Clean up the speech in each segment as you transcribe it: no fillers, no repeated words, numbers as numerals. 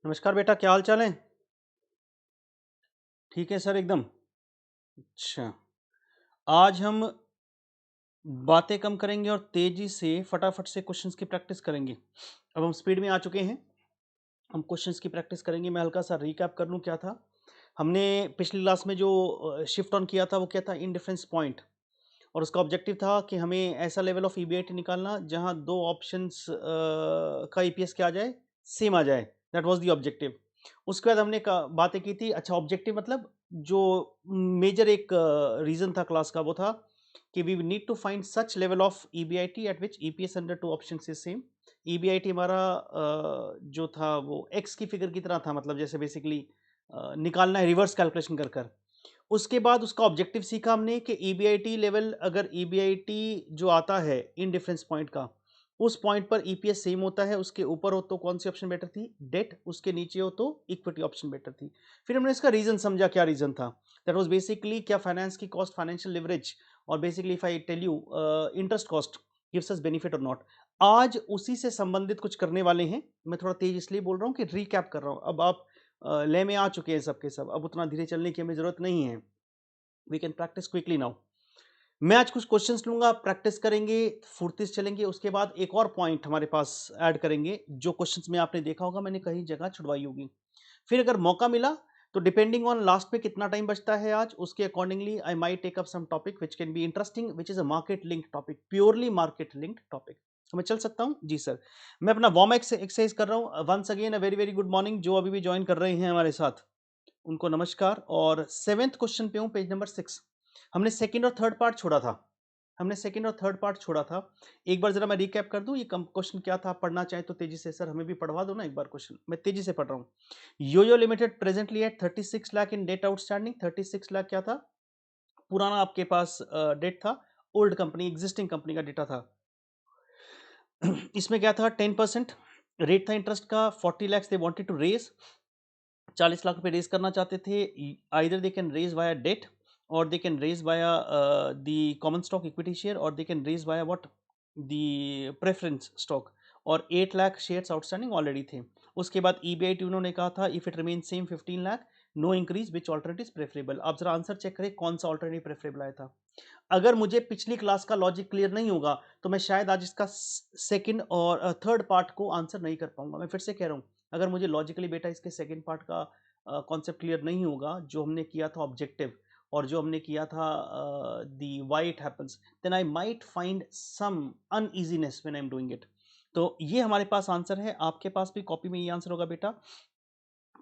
नमस्कार बेटा, क्या हाल चाल है? ठीक है सर, एकदम। अच्छा, आज हम बातें कम करेंगे और तेजी से फटाफट से क्वेश्चंस की प्रैक्टिस करेंगे। अब हम स्पीड में आ चुके हैं। हम क्वेश्चंस की प्रैक्टिस करेंगे। मैं हल्का सा रिकैप कर लूँ क्या था। हमने पिछली क्लास में जो शिफ्ट ऑन किया था वो क्या था, इंडिफरेंस पॉइंट। और उसका ऑब्जेक्टिव था कि हमें ऐसा लेवल ऑफ ईबीआईटी निकालना जहां दो ऑप्शंस का ईपीएस क्या आ जाए, सेम आ जाए। That was the objective. उसके बाद हमने बातें की थी। अच्छा, ऑब्जेक्टिव मतलब जो मेजर एक रीजन था क्लास का वो था कि we need to find such level of EBIT at which EPS under two options is same. EBIT हमारा जो था वो एक्स की फिगर की तरह था, मतलब जैसे बेसिकली निकालना है रिवर्स कैलकुलेशन कर कर। उसके बाद उसका ऑब्जेक्टिव सीखा हमने कि ईबीआईटी लेवल, अगर ईबीआईटी जो आता है इन डिफरेंस पॉइंट का, उस पॉइंट पर ईपीएस सेम होता है, उसके ऊपर हो तो कौन सी ऑप्शन बेटर थी, डेट, उसके नीचे हो तो इक्विटी ऑप्शन बेटर थी। फिर हमने इसका रीजन समझा, क्या रीजन था। दैट वाज बेसिकली क्या फाइनेंस की कॉस्ट, फाइनेंशियल लिवरेज, और basically if I tell you interest cost gives us benefit और नॉट। आज उसी से संबंधित कुछ करने वाले हैं। मैं थोड़ा तेज इसलिए बोल रहा हूँ कि रिकैप कर रहा हूँ। अब आप लय में आ चुके हैं सबके सब, अब उतना धीरे चलने की हमें जरूरत नहीं है। We can practice quickly now. मैं आज कुछ क्वेश्चंस लूंगा, प्रैक्टिस करेंगे, फुर्ती से चलेंगे। उसके बाद एक और पॉइंट हमारे पास ऐड करेंगे जो क्वेश्चंस में आपने देखा होगा मैंने कहीं जगह छुड़वाई होगी। फिर अगर मौका मिला तो डिपेंडिंग ऑन लास्ट में कितना टाइम बचता है आज, उसके accordingly I might take up some topic which can be interesting, which is a market link topic, purely market linked topic. तो मैं चल सकता हूं जी सर। मैं अपना वार्म एक्सरसाइज कर रहा हूं। Once again a very very good morning. जो अभी भी ज्वाइन कर रहे हैं हमारे साथ उनको नमस्कार। और सेवेंथ क्वेश्चन पे हूं, पेज नंबर 6। हमने सेकंड और थर्ड पार्ट छोड़ा था। हमने सेकंड और थर्ड पार्ट छोड़ा था। एक बार जरा मैं रिकैप कर दूं, ये क्वेश्चन क्या था। आप पढ़ना चाहें तो तेजी से, सर हमें भी पढ़वा दो ना एक बार क्वेश्चन। मैं तेजी से पढ़ रहा हूं। Yoyo limited presently at 36 lakh in debt outstanding. 36 lakh क्या था, पुराना आपके पास डेट था। ओल्ड कंपनी, एग्जिस्टिंग कंपनी का डेटा था। इसमें क्या था, 10% रेट था इंटरेस्ट का। 40 lakh they wanted to raise, 40 lakh रुपए रेज करना चाहते थे। Either they can raise via debt और they can raise via the common stock equity share, और they can raise via what, the preference stock. और 8 लाख शेयर्स आउटस्टैंडिंग ऑलरेडी थे। उसके बाद ईबीआईटी उन्होंने कहा था if it remain same 15 lakh, no increase, which alternative is preferable. आप जरा आंसर चेक करें कौन सा ऑल्टरनेटिव प्रेफरेबल आया था। अगर मुझे पिछली क्लास का लॉजिक क्लियर नहीं होगा तो मैं शायद आज इसका सेकंड और थर्ड पार्ट को आंसर नहीं कर पाऊंगा। मैं फिर से कह रहा हूं, अगर मुझे लॉजिकली बेटा इसके सेकंड पार्ट का कॉन्सेप्ट क्लियर नहीं होगा, जो हमने किया था ऑब्जेक्टिव और जो हमने किया था the why it happens, then I might find some uneasiness when I am doing it. तो ये हमारे पास आंसर है। आपके पास भी कॉपी में ये आंसर होगा बेटा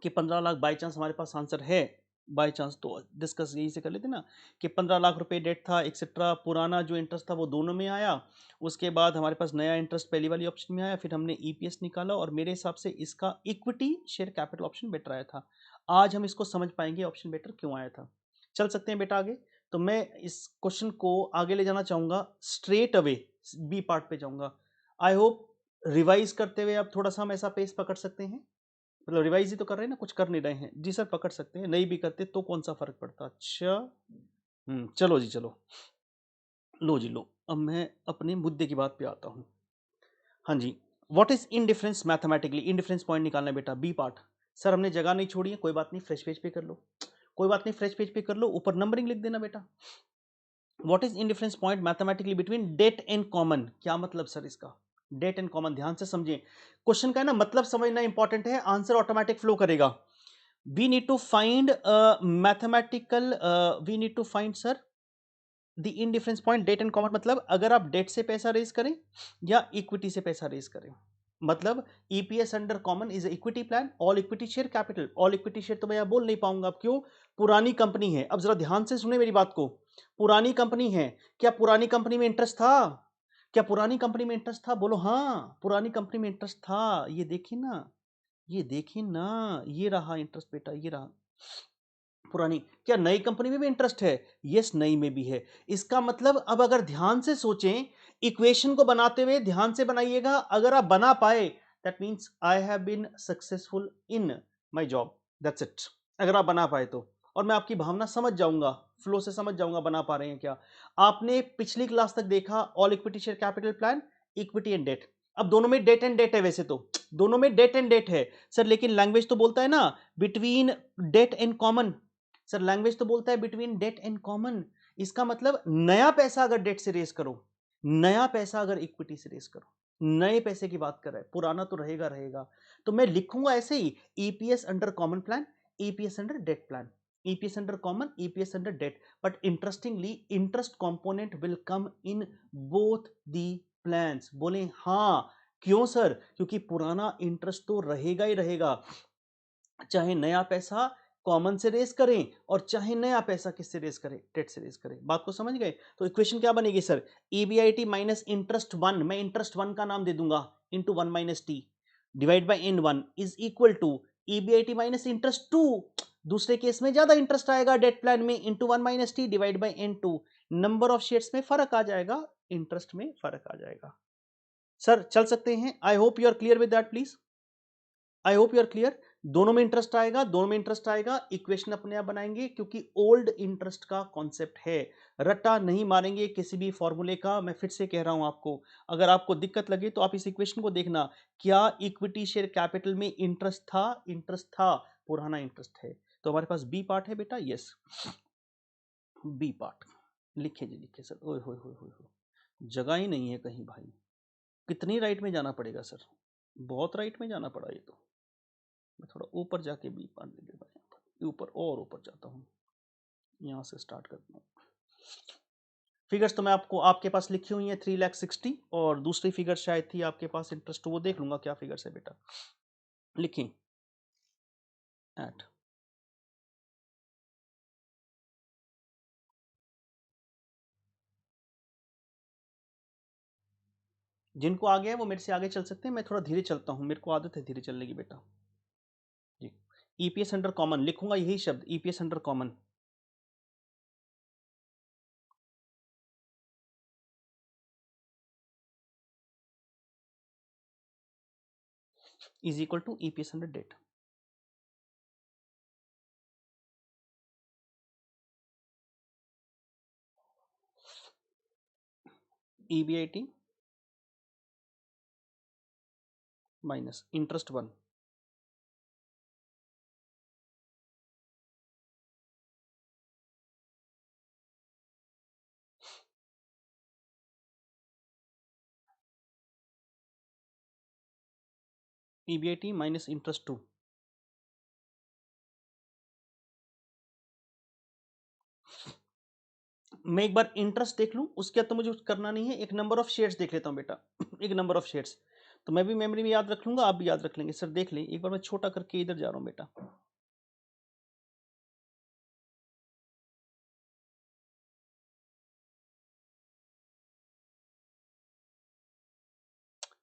कि 15 लाख बाई चांस हमारे पास आंसर है। बाई चांस तो डिस्कस यही से कर लेते ना कि 15 लाख रुपए डेट था एक्सेट्रा। पुराना जो इंटरेस्ट था वो दोनों में आया। उसके बाद हमारे पास नया इंटरेस्ट पहली वाली ऑप्शन में आया। फिर हमने ईपीएस निकाला और मेरे हिसाब से इसका equity share capital option better आया था। आज हम इसको समझ पाएंगे ऑप्शन बेटर क्यों आया था। चल सकते हैं बेटा आगे। तो मैं इस क्वेश्चन को आगे ले जाना चाहूंगा, स्ट्रेट अवे बी पार्ट पे जाऊंगा। आई होप रिवाइज करते हुए अब थोड़ा सा हम ऐसा पेस पकड़ सकते हैं। मतलब रिवाइज ही तो कर रहे हैं ना, कुछ कर नहीं रहे हैं जी सर। पकड़ सकते हैं, नहीं भी करते तो कौन सा फर्क पड़ता। अच्छा, चलो जी चलो। लो जी लो, अब मैं अपने मुद्दे की बात पे आता हूँ। हाँ जी, what is indifference mathematically. Indifference point निकालना है बेटा, बी पार्ट। सर हमने जगह नहीं छोड़ी है, कोई बात नहीं, फ्रेश पेज पे कर लो। कोई बात नहीं, फ्रेश पेज पे कर लो, ऊपर नंबरिंग लिख देना बेटा। What is indifference point mathematically between debt and common. क्या मतलब सर इसका, डेट एंड कॉमन। ध्यान से समझिए क्वेश्चन का है ना, मतलब समझना इंपॉर्टेंट है, आंसर ऑटोमेटिक फ्लो करेगा। we need to find mathematical we need to find sir the indifference point debt and common. मतलब अगर आप डेट से पैसा रेज करें या इक्विटी से पैसा रेज करें, मतलब EPS under common is equity plan, all equity share capital. All equity share तो मैं यहां बोल नहीं पाऊंगा, अब क्यों, पुरानी कंपनी है। अब जरा ध्यान से सुने मेरी बात को, पुरानी कंपनी है। क्या पुरानी कंपनी में इंटरेस्ट था, क्या पुरानी कंपनी में इंटरेस्ट था, बोलो हाँ पुरानी कंपनी में इंटरेस्ट था। ये देखिए ना, ये देखिए ना, ये रहा इंटरेस्ट बेटा, ये रहा पुरानी। क्या नई कंपनी में भी इंटरेस्ट है, यस नई में भी है। इसका मतलब अब अगर ध्यान से सोचें, इक्वेशन को बनाते हुए ध्यान से बनाइएगा, अगर आप बना पाए that means I have been successful in my job, that's it. अगर आप बना पाए तो, और मैं आपकी भावना समझ जाऊंगा, फ्लो से समझ जाऊंगा बना पा रहे हैं क्या। आपने पिछली क्लास तक देखा all equity share capital plan, equity and debt. अब दोनों में डेट एंड डेट है, वैसे तो दोनों में डेट एंड डेट है सर, लेकिन लैंग्वेज तो बोलता है ना between debt and common. Sir language तो बोलता है बिटवीन डेट एंड कॉमन, इसका मतलब नया पैसा अगर डेट से रेस करो, नया पैसा अगर इक्विटी से रेस करो, नए पैसे की बात कर रहा है, पुराना तो रहेगा रहेगा। तो मैं लिखूंगा ऐसे ही, EPS under common plan, EPS under debt plan, EPS under common, EPS under debt. But interestingly interest component will come in both the plans. बोले हाँ, क्यों सर? क्योंकि पुराना इंटरेस्ट तो रहेगा ही रहेगा, चाहे नया पैसा कॉमन से रेस करें और चाहे नया पैसा किससे रेस करें, डेट से रेस करें। बात को समझ गए? तो इक्वेशन क्या बनेगी sir? EBIT minus interest one, मैं इंटरेस्ट वन का नाम दे दूंगा, into one minus T divide by N one is equal to EBIT minus interest two, दूसरे केस में ज्यादा इंटरेस्ट आएगा डेट प्लान में, into one minus T divide by N two, number of shares में फर्क आ जाएगा, इंटरेस्ट में फर्क आ जाएगा। सर चल सकते हैं? I hope you are clear with that please, I hope you are clear. दोनों में इंटरेस्ट आएगा, दोनों में इंटरेस्ट आएगा, इक्वेशन अपने आप बनाएंगे क्योंकि ओल्ड इंटरेस्ट का कॉन्सेप्ट है, रट्टा नहीं मारेंगे किसी भी फॉर्मूले का। मैं फिर से कह रहा हूं आपको, अगर आपको दिक्कत लगे तो आप इस इक्वेशन को देखना, क्या इक्विटी शेयर कैपिटल में इंटरेस्ट था? इंटरेस्ट था, पुराना इंटरेस्ट है। तो हमारे पास बी पार्ट है बेटा, यस बी पार्ट लिखे जी, लिखे सर। ओए होए होए होए होए, जगह ही नहीं है कहीं भाई, कितनी राइट में जाना पड़ेगा सर? बहुत राइट में जाना पड़ा ये तो। मैं थोड़ा ऊपर जाके बी पार्ट दे देता हूँ, ऊपर और ऊपर जाता हूँ, यहाँ से स्टार्ट करता हूँ। फिगर्स तो मैं आपको आपके पास लिखी हुई है 3,60,000, और दूसरी फिगर शायद थी आपके पास इंटरेस्ट, वो देख लूंगा क्या फिगर्स है बेटा। लिखें एट जिनको आ गया है वो मेरे से आगे चल सकते हैं, मैं थोड़ा धीरे चलता हूँ, मेरे को आदत है धीरे चलने की बेटा जी। ईपीएस अंडर कॉमन लिखूंगा, यही शब्द EPS under common is equal to EPS under debt. EBIT minus interest one, EBIT minus interest two. मैं एक बार इंटरेस्ट देख लूं, उसके बाद तो मुझे कुछ करना नहीं है, एक नंबर ऑफ शेयर्स देख लेता हूं बेटा एक नंबर ऑफ शेयर्स तो मैं भी मेमोरी में याद रख लूंगा, आप भी याद रख लेंगे। सर देख लें एक बार, मैं छोटा करके इधर जा रहा हूं बेटा।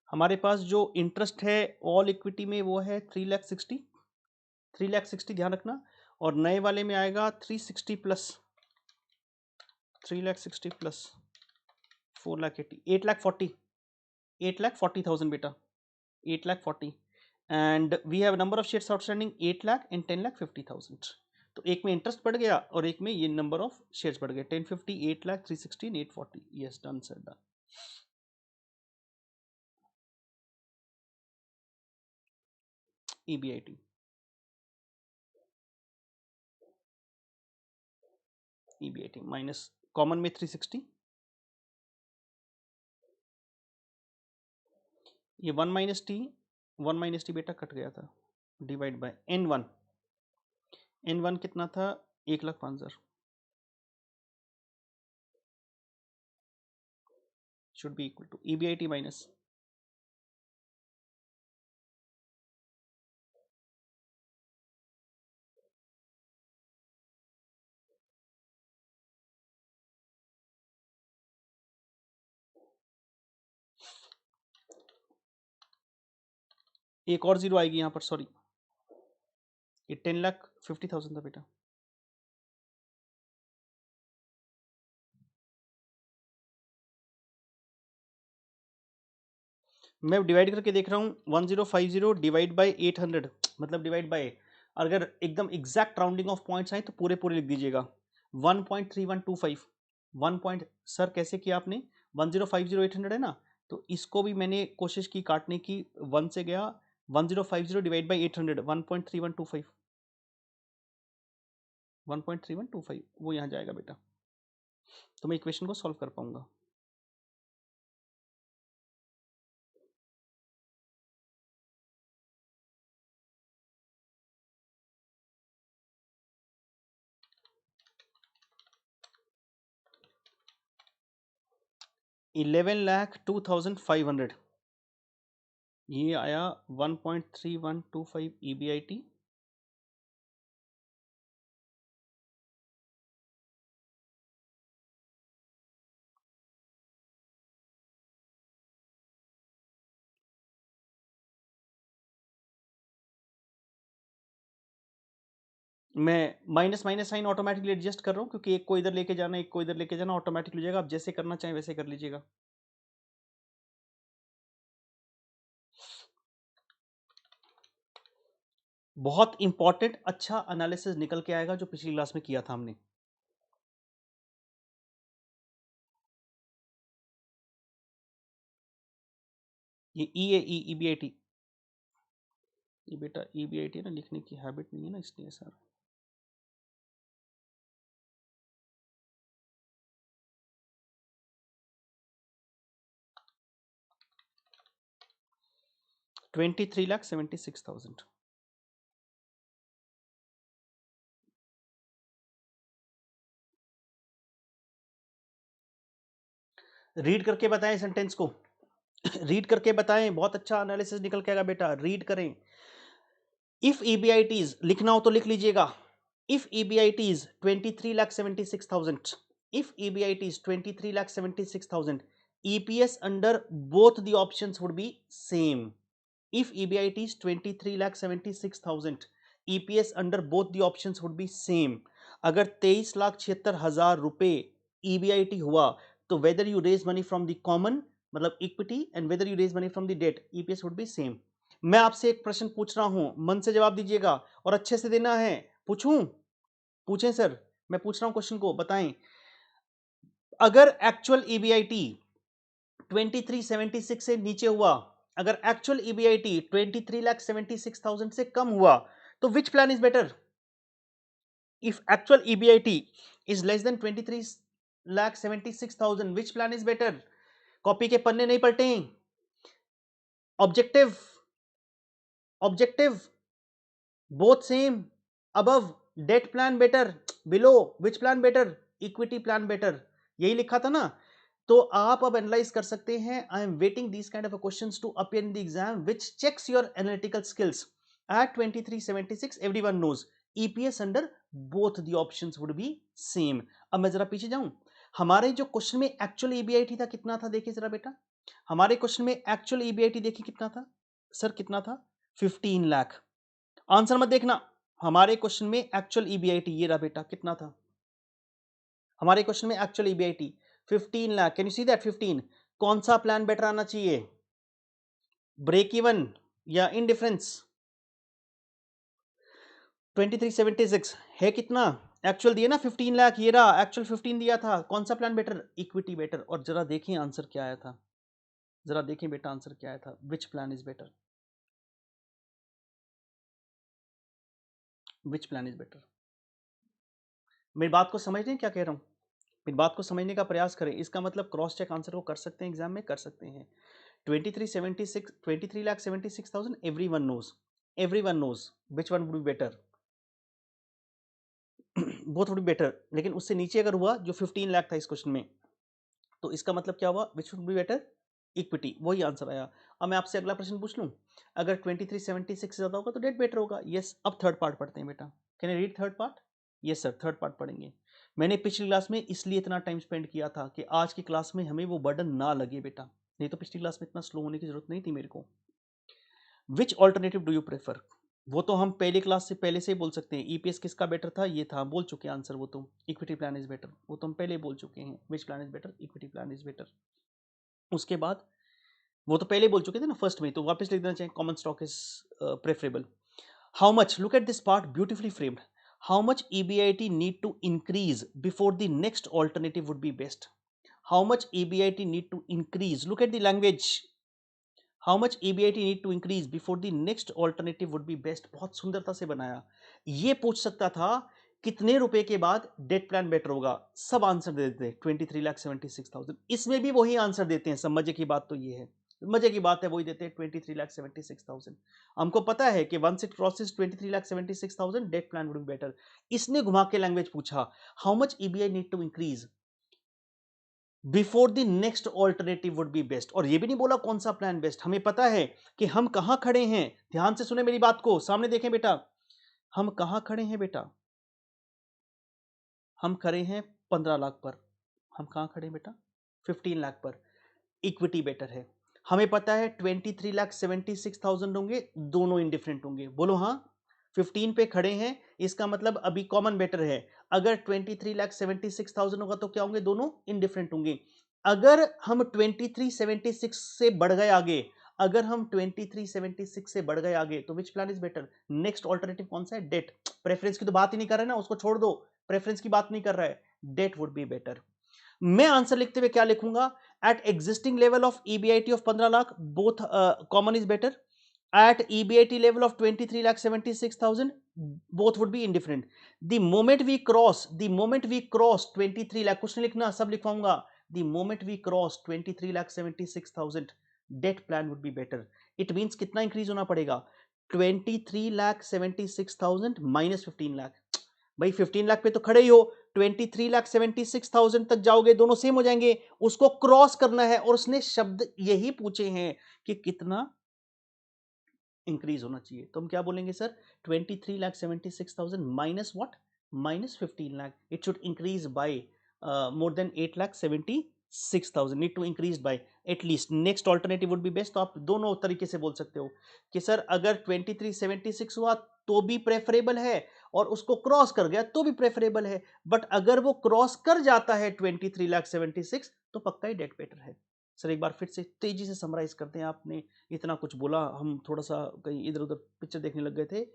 हमारे पास जो इंटरेस्ट है ऑल इक्विटी में वो है 3,60,000, 3,60,000 ध्यान रखना, और नए वाले में आएगा 360 प्लस 3,60,000 प्लस 4,80,000, 8,40,000, 8,40,000 बेटा, 8,40,000, and we have number of shares outstanding 8 lakh and 10,50,000। तो एक में इंटरेस्ट बढ़ गया और एक में ये नंबर ऑफ शेयर्स बढ़ गए, 1050, 8 lakh, 316, 840। Yes done sir done. EBIT EBIT minus common में 360, ये 1 - टी बेटा कट गया था, डिवाइड बाय N1, N1 कितना था? 1,05,000, should be equal to EBIT minus एक और जीरो आएगी यहाँ पर, सॉरी, ये 10,50,000 था बेटा। मैं डिवाइड करके देख रहा हूँ, 1050 डिवाइड बाई 800, मतलब डिवाइड बाय, अगर एकदम एग्जैक्ट राउंडिंग ऑफ पॉइंट्स आए तो पूरे पूरे लिख दीजिएगा, 1.3125, 1 पॉइंट। सर कैसे किया आपने? 1050 800 है ना, तो इसको भी मैंने कोशिश की काटने की, 1 से गया, 1050 डिवाइड बाई 800, 1.3125, 1.3125 वो यहाँ जाएगा बेटा, तो मैं इक्वेशन को सॉल्व कर पाऊंगा। $11,02,500 ये आया 1.3125 EBIT, मैं minus minus sign automatically adjust कर रहा हूँ क्योंकि एक को इधर लेके जाना, एक को इधर लेके जाना, ऑटोमेटिक हो जाएगा। आप जैसे करना चाहें वैसे कर लीजिएगा। बहुत इंपॉर्टेंट अच्छा एनालिसिस निकल के आएगा जो पिछली क्लास में किया था हमने। ये EBIT, ये बेटा EBIT ना लिखने की हैबिट नहीं है ना, इसलिए सर। $23,76,000। रीड करके बताएं सेंटेंस को, रीड करके बताएं, बहुत अच्छा एनालिसिस निकल के आएगा बेटा, रीड करें। इफ EBIT इज, लिखना हो तो लिख लीजिएगा, if EBIT is 23,76,000, if EBIT is 23,76,000, EPS under both the options would be same. If EBIT is 23,76,000, EPS under both the options would be same. अगर 23,76,000 रुपए EBIT हुआ तो whether you raise money from the common मतलब equity and whether you raise money from the debt, EPS would be same. मैं आपसे एक प्रश्न पूछ रहा हूं, मन से जवाब दीजिएगा और अच्छे से देना है। पूछूं? पूछें सर, मैं पूछ रहा हूं क्वेश्चन को, बताएं। अगर एक्चुअल EBIT 2376 से नीचे हुआ, अगर एक्चुअल EBIT 23,76,000 से कम हुआ तो which plan is better? If actual EBIT is less than 23,76,000, which plan is better? Copy के पन्ने नहीं पलटे, objective, objective, both same, above, debt plan better, below, which plan better? Equity plan better, यही लिखा था ना। तो आप अब एनालाइज कर सकते हैं। I am waiting these kind of questions to appear in the exam which checks your analytical skills. At 2376 everyone knows EPS under both the options would be same. अब मैं जरा पीछे जाऊं, हमारे जो क्वेश्चन में एक्चुअल EBIT था कितना था, देखिए जरा बेटा, हमारे क्वेश्चन में एक्चुअल EBIT देखिए कितना था सर, कितना था? 15 लाख। आंसर मत देखना, हमारे क्वेश्चन में एक्चुअल EBIT ये रहा बेटा, कितना था हमारे क्वेश्चन में actual EBIT? 15 lakh. Can you see that 15? कौन सा प्लान बेटर आना चाहिए, ब्रेक इवन या इनडिफरेंस? 2376 है कितना एक्चुअल दिया ना, 15 लाख ये रहा, एक्चुअल 15 दिया था। कौन सा प्लान बेटर? Equity better. और जरा देखें आंसर क्या आया था, जरा देखें बेटा आंसर क्या आया था, विच plan is better, which plan is better? मेरी बात को समझ रहे हैं क्या कह रहा हूं? मेरी बात को समझने का प्रयास करें। इसका मतलब क्रॉस चेक आंसर को कर सकते हैं, एग्जाम में कर सकते हैं। 23,76,000 everyone knows which one would be better, both would be better। लेकिन उससे नीचे अगर हुआ जो 15 लाख था इस क्वेश्चन में, तो इसका मतलब क्या हुआ, which would be better? Equity, वही आंसर आया। अब मैं आपसे अगला प्रश्न पूछ लूं, अगर 2376 से ज्यादा होगा तो डेट बेटर होगा। यस, अब थर्ड पार्ट पढ़ते हैं बेटा। Can I read third part? Yes sir, third part पढ़ेंगे। मैंने पिछली क्लास में इसलिए इतना टाइम स्पेंड किया था कि आज की क्लास में हमें वो बर्डन ना लगे बेटा, नहीं तो पिछली क्लास में इतना स्लो होने की जरूरत नहीं थी मेरे को। विच ऑल्टरनेटिव डू यू प्रेफर? वो तो हम पहले क्लास से पहले से ही बोल सकते हैं। EPS किसका बेटर था, ये था, बोल चुके हैं आंसर। वो तो इक्विटी प्लान इज बेटर, वो तो हम पहले बोल चुके हैं। विच plan is better? Equity plan is better. उसके बाद वो तो पहले बोल चुके थे ना फर्स्ट में, तो वापस लिख देना चाहिए, common stock is preferable. How much, look at this part, beautifully framed. How much EBIT need to increase before the next alternative would be best? how much EBIT need to increase, look at the language, how much EBIT need to increase before the next alternative would be best। बहुत सुंदरता से बनाया। ये पूछ सकता था कितने रुपए के बाद डेट प्लान बेटर होगा, सब आंसर दे देते 23,76,000। इसमें भी वही आंसर देते हैं। सब मजे की बात तो ये है, मजे की बात है, वही देते हैं 23,76,000। हमको पता है कि once it crosses 23,76,000 debt plan would be better. इसने घुमा के लैंग्वेज पूछा, how much EBIT need to increase before the next alternative would be best. और ये भी नहीं बोला कौन सा प्लान बेस्ट। हमें पता है कि हम कहां खड़े हैं। ध्यान से सुने मेरी बात को, सामने देखें बेटा, हम कहां खड़े हैं बेटा, हम खड़े हैं 15 लाख पर। हम कहां खड़े हैं बेटा, 15 लाख पर। इक्विटी बेटर है। हमें पता है 23,76,000 होंगे, दोनों इंडिफरेंट होंगे। बोलो हाँ। 15 पे खड़े हैं, इसका मतलब अभी कॉमन बेटर है। अगर 23,76,000 होगा तो क्या होंगे, दोनों इंडिफरेंट होंगे। अगर हम 2376 से बढ़ गए आगे, अगर हम 2376 से बढ़ गए आगे, तो which plan is better. Next alternative कौन सा है, डेट। प्रेफरेंस की तो बात ही नहीं कर रहा है ना, उसको छोड़ दो, प्रेफरेंस की बात नहीं कर रहा है, डेट वुड बी बेटर। मैं आंसर लिखते हुए क्या लिखूंगा, at existing level of EBIT of 15 lakh both common is better, at EBIT level of 23,76,000 both would be indifferent। the moment we cross 23 lakh, कुछ नहीं लिखना, सब लिखवाऊंगा। the moment we cross 23,76,000 debt plan would be better। it means कितना increase होना पड़ेगा, 23,76,000 minus 15 lakh. भाई 15 लाख पे तो खड़े ही हो, 23,76,000 तक जाओगे, दोनों सेम हो जाएंगे। उसको क्रॉस करना है, और उसने शब्द यही पूछे हैं कि कितना इंक्रीज होना चाहिए। तो हम क्या बोलेंगे sir, 23,76,000 minus what, minus 15 lakh. It should increase by more than 8,76,000, need to increase by at least. Next alternative would be best. तो आप दोनों तरीके से बोल सकते हो कि सर अगर 23,76 हुआ तो भी प्रेफरेबल है, और उसको क्रॉस कर गया तो भी प्रेफरेबल है। बट अगर वो क्रॉस कर जाता है 23,76,000 तो पक्का ही डेट बेटर है। सर एक बार फिर से तेजी से समराइज करते हैं। आपने इतना कुछ बोला, हम थोड़ा सा कहीं इधर उधर पिक्चर देखने लग गए थे।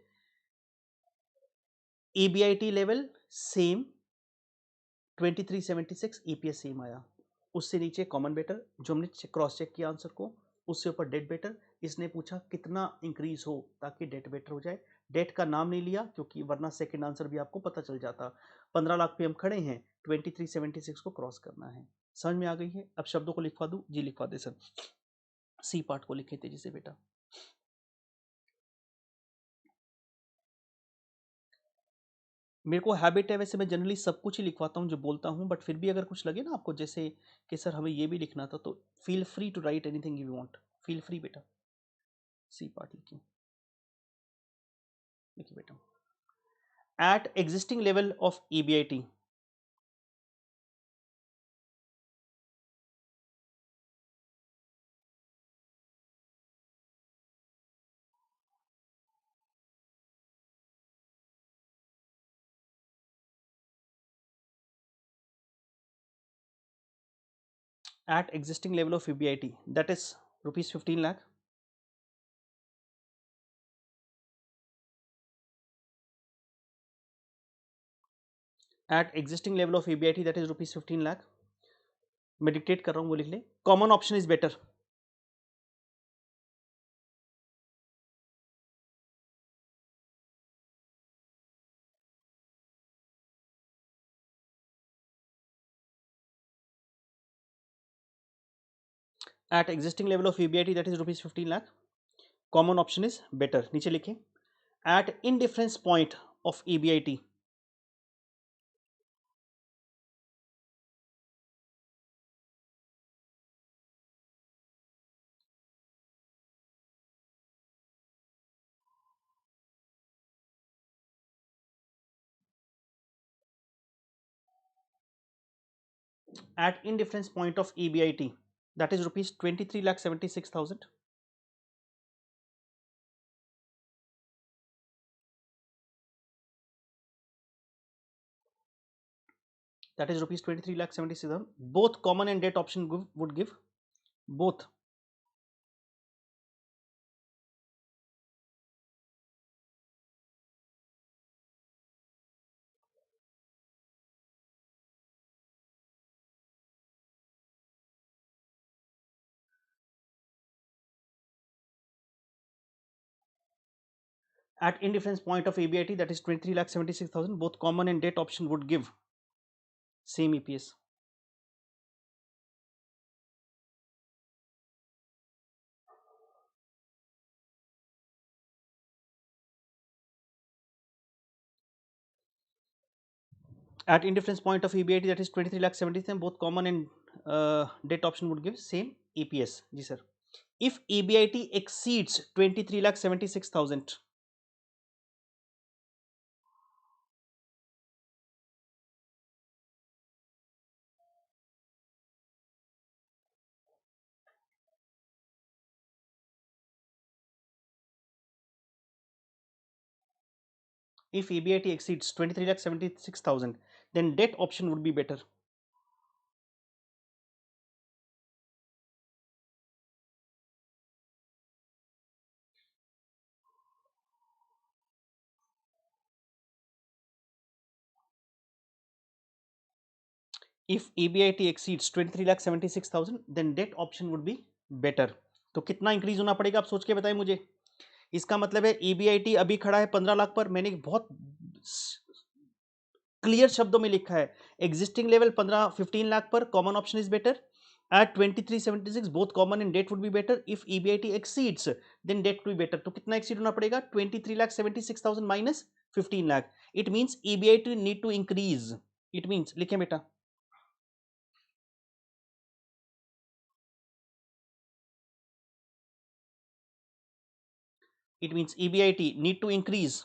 EBIT level same, 2376, EPS same आया। उससे नीचे कॉमन बेटर, जो हमने क्रॉस चेक किया आंसर को, उससे ऊपर डेट बेटर। इसने पूछा कितना इंक्रीज हो ताकि डेट बेटर हो जाए। डेट का नाम नहीं लिया क्योंकि वरना सेकंड आंसर भी आपको पता चल जाता। 15 लाख पे हम खड़े हैं, 2376 को क्रॉस करना है। समझ में आ गई है। अब शब्दों को लिखवा दूं, जी लिखवा दे सर। सी पार्ट को लिखे तेजी से बेटा। मेरे को हैबिट है वैसे, मैं जनरली सब कुछ ही लिखवाता हूँ जो बोलता हूँ, बट फिर भी अगर कुछ लगे ना आपको, जैसे कि सर हमें ये भी लिखना था, तो feel free to write anything you want. Feel free बेटा। सी पार्ट लिखिए, लिखिए बेटा। At existing level of EBIT, at existing level of EBIT, that is rupees 15 lakh, at existing level of EBIT, that is rupees 15 lakh। मैं dictate कर रहा हूँ, वो लिख ले। Common option is better. At existing level of EBIT, that is rupees 15 lakh, common option is better. नीचे लिखे, at indifference point of EBIT, at indifference point of EBIT, that is rupees 23,76,000, that is rupees 23,76,000, both common and debt option would give both। At indifference point of EBIT, that is 23,76,000, both common and debt option would give same EPS. At indifference point of EBIT, that is 23,70,000, both common and debt option would give same EPS. जी sir. If EBIT exceeds 23,76,000, if EBIT exceeds 23,76,000, then debt option would be better. If EBIT exceeds 23,76,000, then debt option would be better. तो कितना increase होना पड़ेगा आप सोच के बताएं मुझे. इसका मतलब है EBIT अभी खड़ा है 15 लाख पर. मैंने बहुत क्लियर शब्दों में लिखा है एग्जिस्टिंग लेवल 15 लाख पर common option is better. At 2376 both common and debt would be better. If EBIT exceeds, then debt would be better. तो कितना exceed होना पड़ेगा? 23,76,000 minus 15 lakh. It means EBIT need to increase. It means लिखें बेटा. It means EBIT need to increase.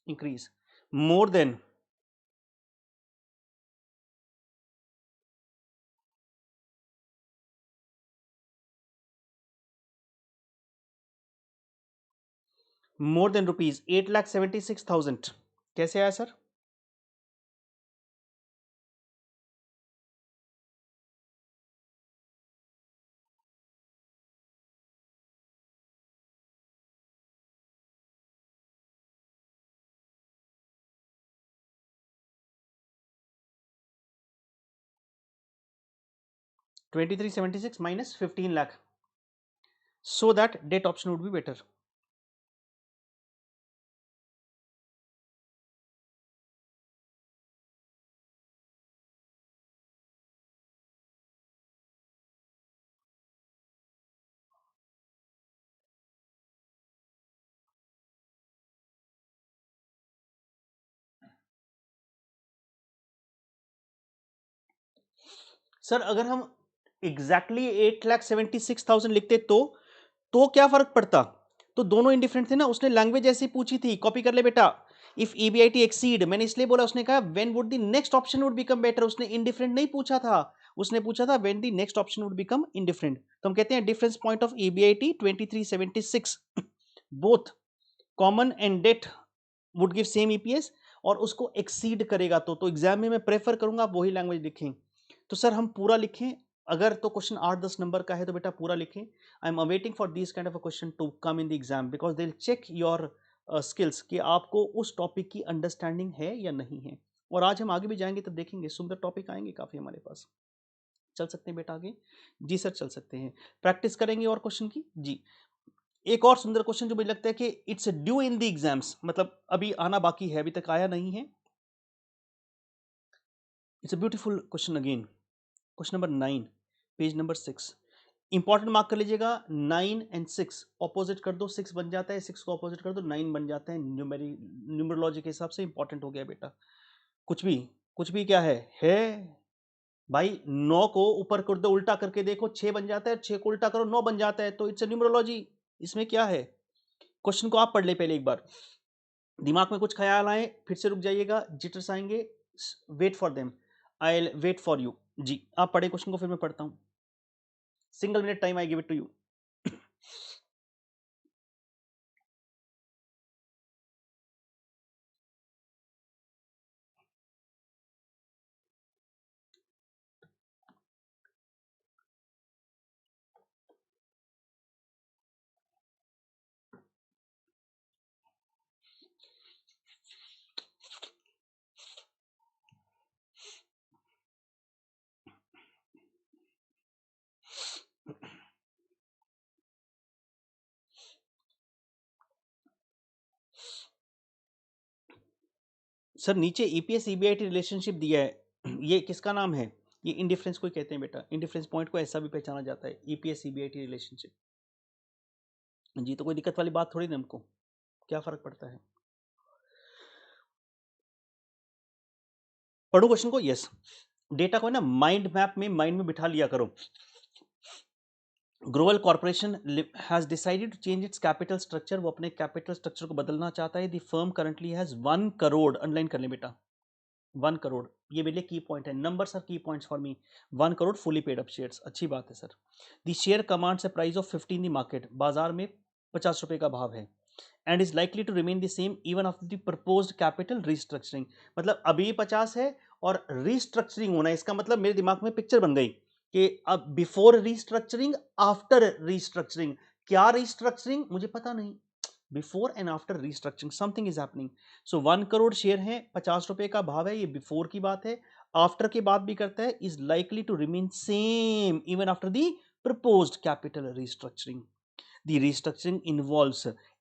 Increase more than rupees 8,76,000. कैसे आया sir? $2376 minus 15 lakh, so that debt option would be better. Sir अगर हम exactly 8,76,000 लिखते तो क्या फर्क पड़ता? तो दोनों इंडिफरेंट थे ना. उसने लैंग्वेज ऐसी पूछी थी, कॉपी कर ले बेटा. इफ EBIT एक्सीड, मैंने इसलिए बोला, उसने कहा when would the next option would become better. उसने इंडिफरेंट नहीं पूछा था, उसने पूछा था when the next option would become indifferent. तो हम कहते हैं difference point of EBIT 2376 both common and debt would give same EPS, और उसको एक्सीड करेगा तो एग्जाम में मैं प्रेफर करूंगा आप वही लैंग्वेज लिखें. तो सर हम पूरा लिखें? अगर तो क्वेश्चन 8-10 नंबर का है तो बेटा पूरा लिखें. I am awaiting for this kind of a question to come in the exam, because they will check your skills कि आपको उस टॉपिक की अंडरस्टैंडिंग है या नहीं है. और आज हम आगे भी जाएंगे तब देखेंगे, सुंदर टॉपिक आएंगे काफ़ी हमारे पास. चल सकते हैं बेटा आगे? जी सर चल सकते हैं. प्रैक्टिस करेंगे और क्वेश्चन की जी. एक और सुंदर क्वेश्चन जो मुझे लगता है कि it's due in the exams, मतलब अभी आना बाकी है, अभी तक आया नहीं है. It's a beautiful question again. Question number 9, page number 6. Important mark कर लीजिएगा. 9 एंड 6 ऑपोजिट कर दो, 6 बन जाता है, 6 को ऑपोजिट कर दो 9 बन जाता है. न्यूमरोलॉजी के हिसाब से इंपॉर्टेंट हो गया बेटा. कुछ भी, कुछ भी क्या है भाई. 9 को ऊपर कर दो, उल्टा करके देखो 6 बन जाता है, 6 को उल्टा करो 9 बन जाता है. तो इट्स न्यूमरोलॉजी. इसमें क्या है? क्वेश्चन को आप पढ़ ले पहले एक बार, दिमाग में कुछ ख्याल आए फिर से रुक जाइएगा, जिटर्स आएंगे, wait for them, I wait for you. जी आप पढ़े क्वेश्चन को, फिर मैं पढ़ता हूं. Single minute time, I give it to you. Sir नीचे ईपीएस ईबीआईटी रिलेशनशिप दिया है, ये किसका नाम है? ये इंडिफरेंस को कहते हैं बेटा, इंडिफरेंस पॉइंट को ऐसा भी पहचाना जाता है, ईपीएस ईबीआईटी रिलेशनशिप। जी, तो कोई दिक्कत वाली बात थोड़ी ना, हमको क्या फर्क पड़ता है। पढ़ो क्वेश्चन को। यस, डेटा को ना माइंड मैप में, माइंड में बिठा लिया करो। Global corporation has decided to change its capital structure, वो अपने कैपिटल स्ट्रक्चर को बदलना चाहता है। The firm currently has 1 crore, underline कर ले बेटा, 1 करोड़, ये मेरे लिए की पॉइंट है, numbers are key points for me. 1 crore fully paid up shares, अच्छी बात है sir. The share commands a price of 50 in the market, बाजार में 50 रुपए का भाव है। And is likely to remain the same even after the proposed capital restructuring, मतलब अभी 50 है और रीस्ट्रक्चरिंग होना है, इसका मतलब मेरे दिमाग में पिक्चर बन गई कि अब बिफोर रीस्ट्रक्चरिंग, आफ्टर रीस्ट्रक्चरिंग। क्या रीस्ट्रक्चरिंग मुझे पता नहीं, before and after restructuring something is happening. So 1 crore share है, 50 रुपए का भाव है, ये बिफोर की बात है। आफ्टर की बात भी करता है, is likely to remain same even after the proposed capital restructuring. The restructuring involves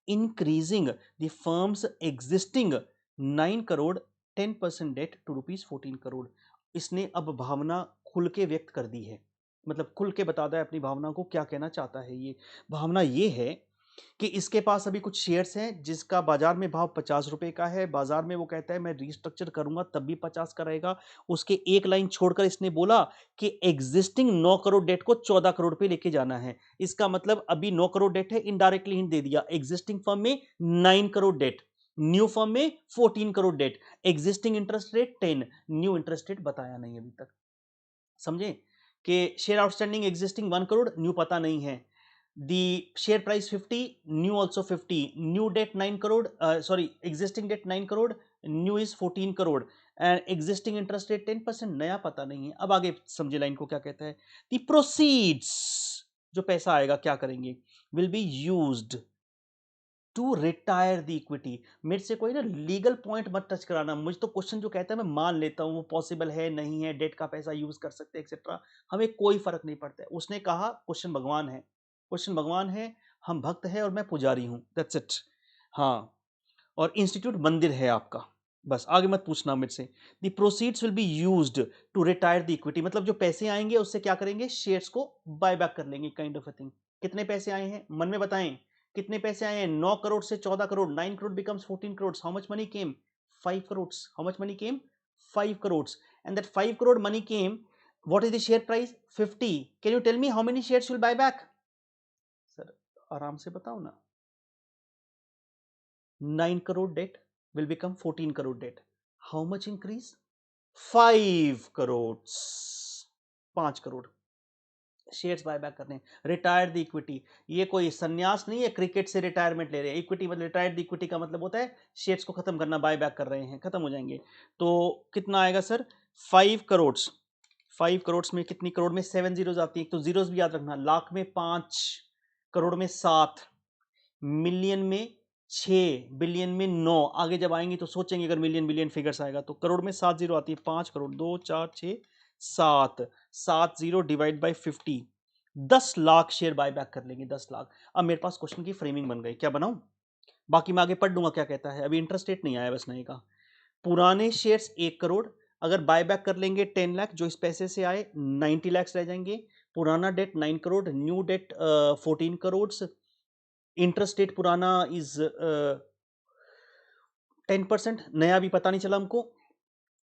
increasing the firm's existing 9 crore 10% debt to ₹14 crore. इसने अब भावना खुल के व्यक्त कर दी है, मतलब खुल के बताता है अपनी भावना को, क्या कहना चाहता है। ये भावना ये है कि इसके पास अभी कुछ शेयर्स हैं जिसका बाजार में भाव 50 रुपए का है, बाजार में वो कहता है मैं रीस्ट्रक्चर करूंगा तब भी 50 का रहेगा। उसके एक लाइन छोड़कर इसने बोला कि एग्जिस्टिंग 9 करोड़ डेट को 14 करोड़ पे लेके जाना है। इसका मतलब अभी 9 करोड़ डेट है, इनडायरेक्टली हिंट दे दिया, एग्जिस्टिंग फर्म में 9 करोड़ डेट, न्यू फर्म में 14 crore debt, existing interest rate 10, new interest rate बताया नहीं अभी तक। समझे कि share outstanding existing 1 crore, new पता नहीं है। The share price 50, new also 50, new debt 9 crore, sorry, existing debt 9 crore, new is 14 crore, and existing interest rate 10%, नया पता नहीं है। अब आगे समझे लाइन को क्या कहता है। The proceeds, जो पैसा आएगा क्या करेंगे, will be used to retire the equity. मेरे से कोई ना लीगल पॉइंट मत टच कराना, मुझे तो क्वेश्चन जो कहता है मैं मान लेता हूँ वो पॉसिबल है नहीं है, डेट का पैसा यूज कर सकते हैं एक्सेट्रा, हमें कोई फर्क नहीं पड़ता है। उसने कहा क्वेश्चन भगवान है, क्वेश्चन भगवान है, हम भक्त है और मैं पुजारी हूँ, दैट्स इट। हाँ, और इंस्टीट्यूट मंदिर है आपका, बस आगे मत पूछना मेरे से। The proceeds will be used to retire the equity, मतलब जो पैसे आएंगे उससे क्या करेंगे, शेयर्स को बाय बैक कर लेंगे, काइंड ऑफ अ थिंग। कितने पैसे आए हैं मन में बताएं, कितने पैसे आए हैं, 9 करोड़ से 14 crore, 9 crore becomes 14 crore, how much money came, 5 crore, how much money came, 5 crore, and that 5 crore money came, what is the share price 50, can you tell me how many shares will buy back. Sir आराम से बताओ ना, 9 crore debt will become 14 crore debt. How much increase? 5 crores, 5 crore shares buyback करने, retire the equity. ये कोई संन्यास नहीं है क्रिकेट से रिटायरमेंट ले रहे हैं, इक्विटी मतलब रिटायर द इक्विटी का मतलब होता है शेयर्स को खत्म करना, बायबैक कर रहे हैं, खत्म हो जाएंगे। तो कितना आएगा सर, 5 करोड़। 5 करोड़ में कितनी करोड़ में 7 जीरोज आती है, तो जीरोज भी याद रखना, लाख में 5, करोड़ में 7, मिलियन में 6, बिलियन में 9, आगे जब आएंगे तो सोचेंगे अगर मिलियन बिलियन फिगर्स आएगा तो। करोड़ में 7 जीरो आती है, 5 crore, 2 4 6 7, 7 zero divide by 50, 10 lakh share buyback कर लेंगे, 10 लाख। अब मेरे पास क्वेश्चन की फ्रेमिंग बन गई, क्या बनाऊं, बाकी मैं आगे पढ़ लूंगा क्या कहता है, अभी इंटरेस्ट रेट नहीं आया बस नए का। पुराने शेयर्स 1 करोड़, अगर बायबैक कर लेंगे 10 लाख, जो इस पैसे से आए 90 लाख रह जाएंगे। पुराना debt 9 crore, new debt 14 crore, interest rate पुराना इज 10%, नया भी पता नहीं चला हमको,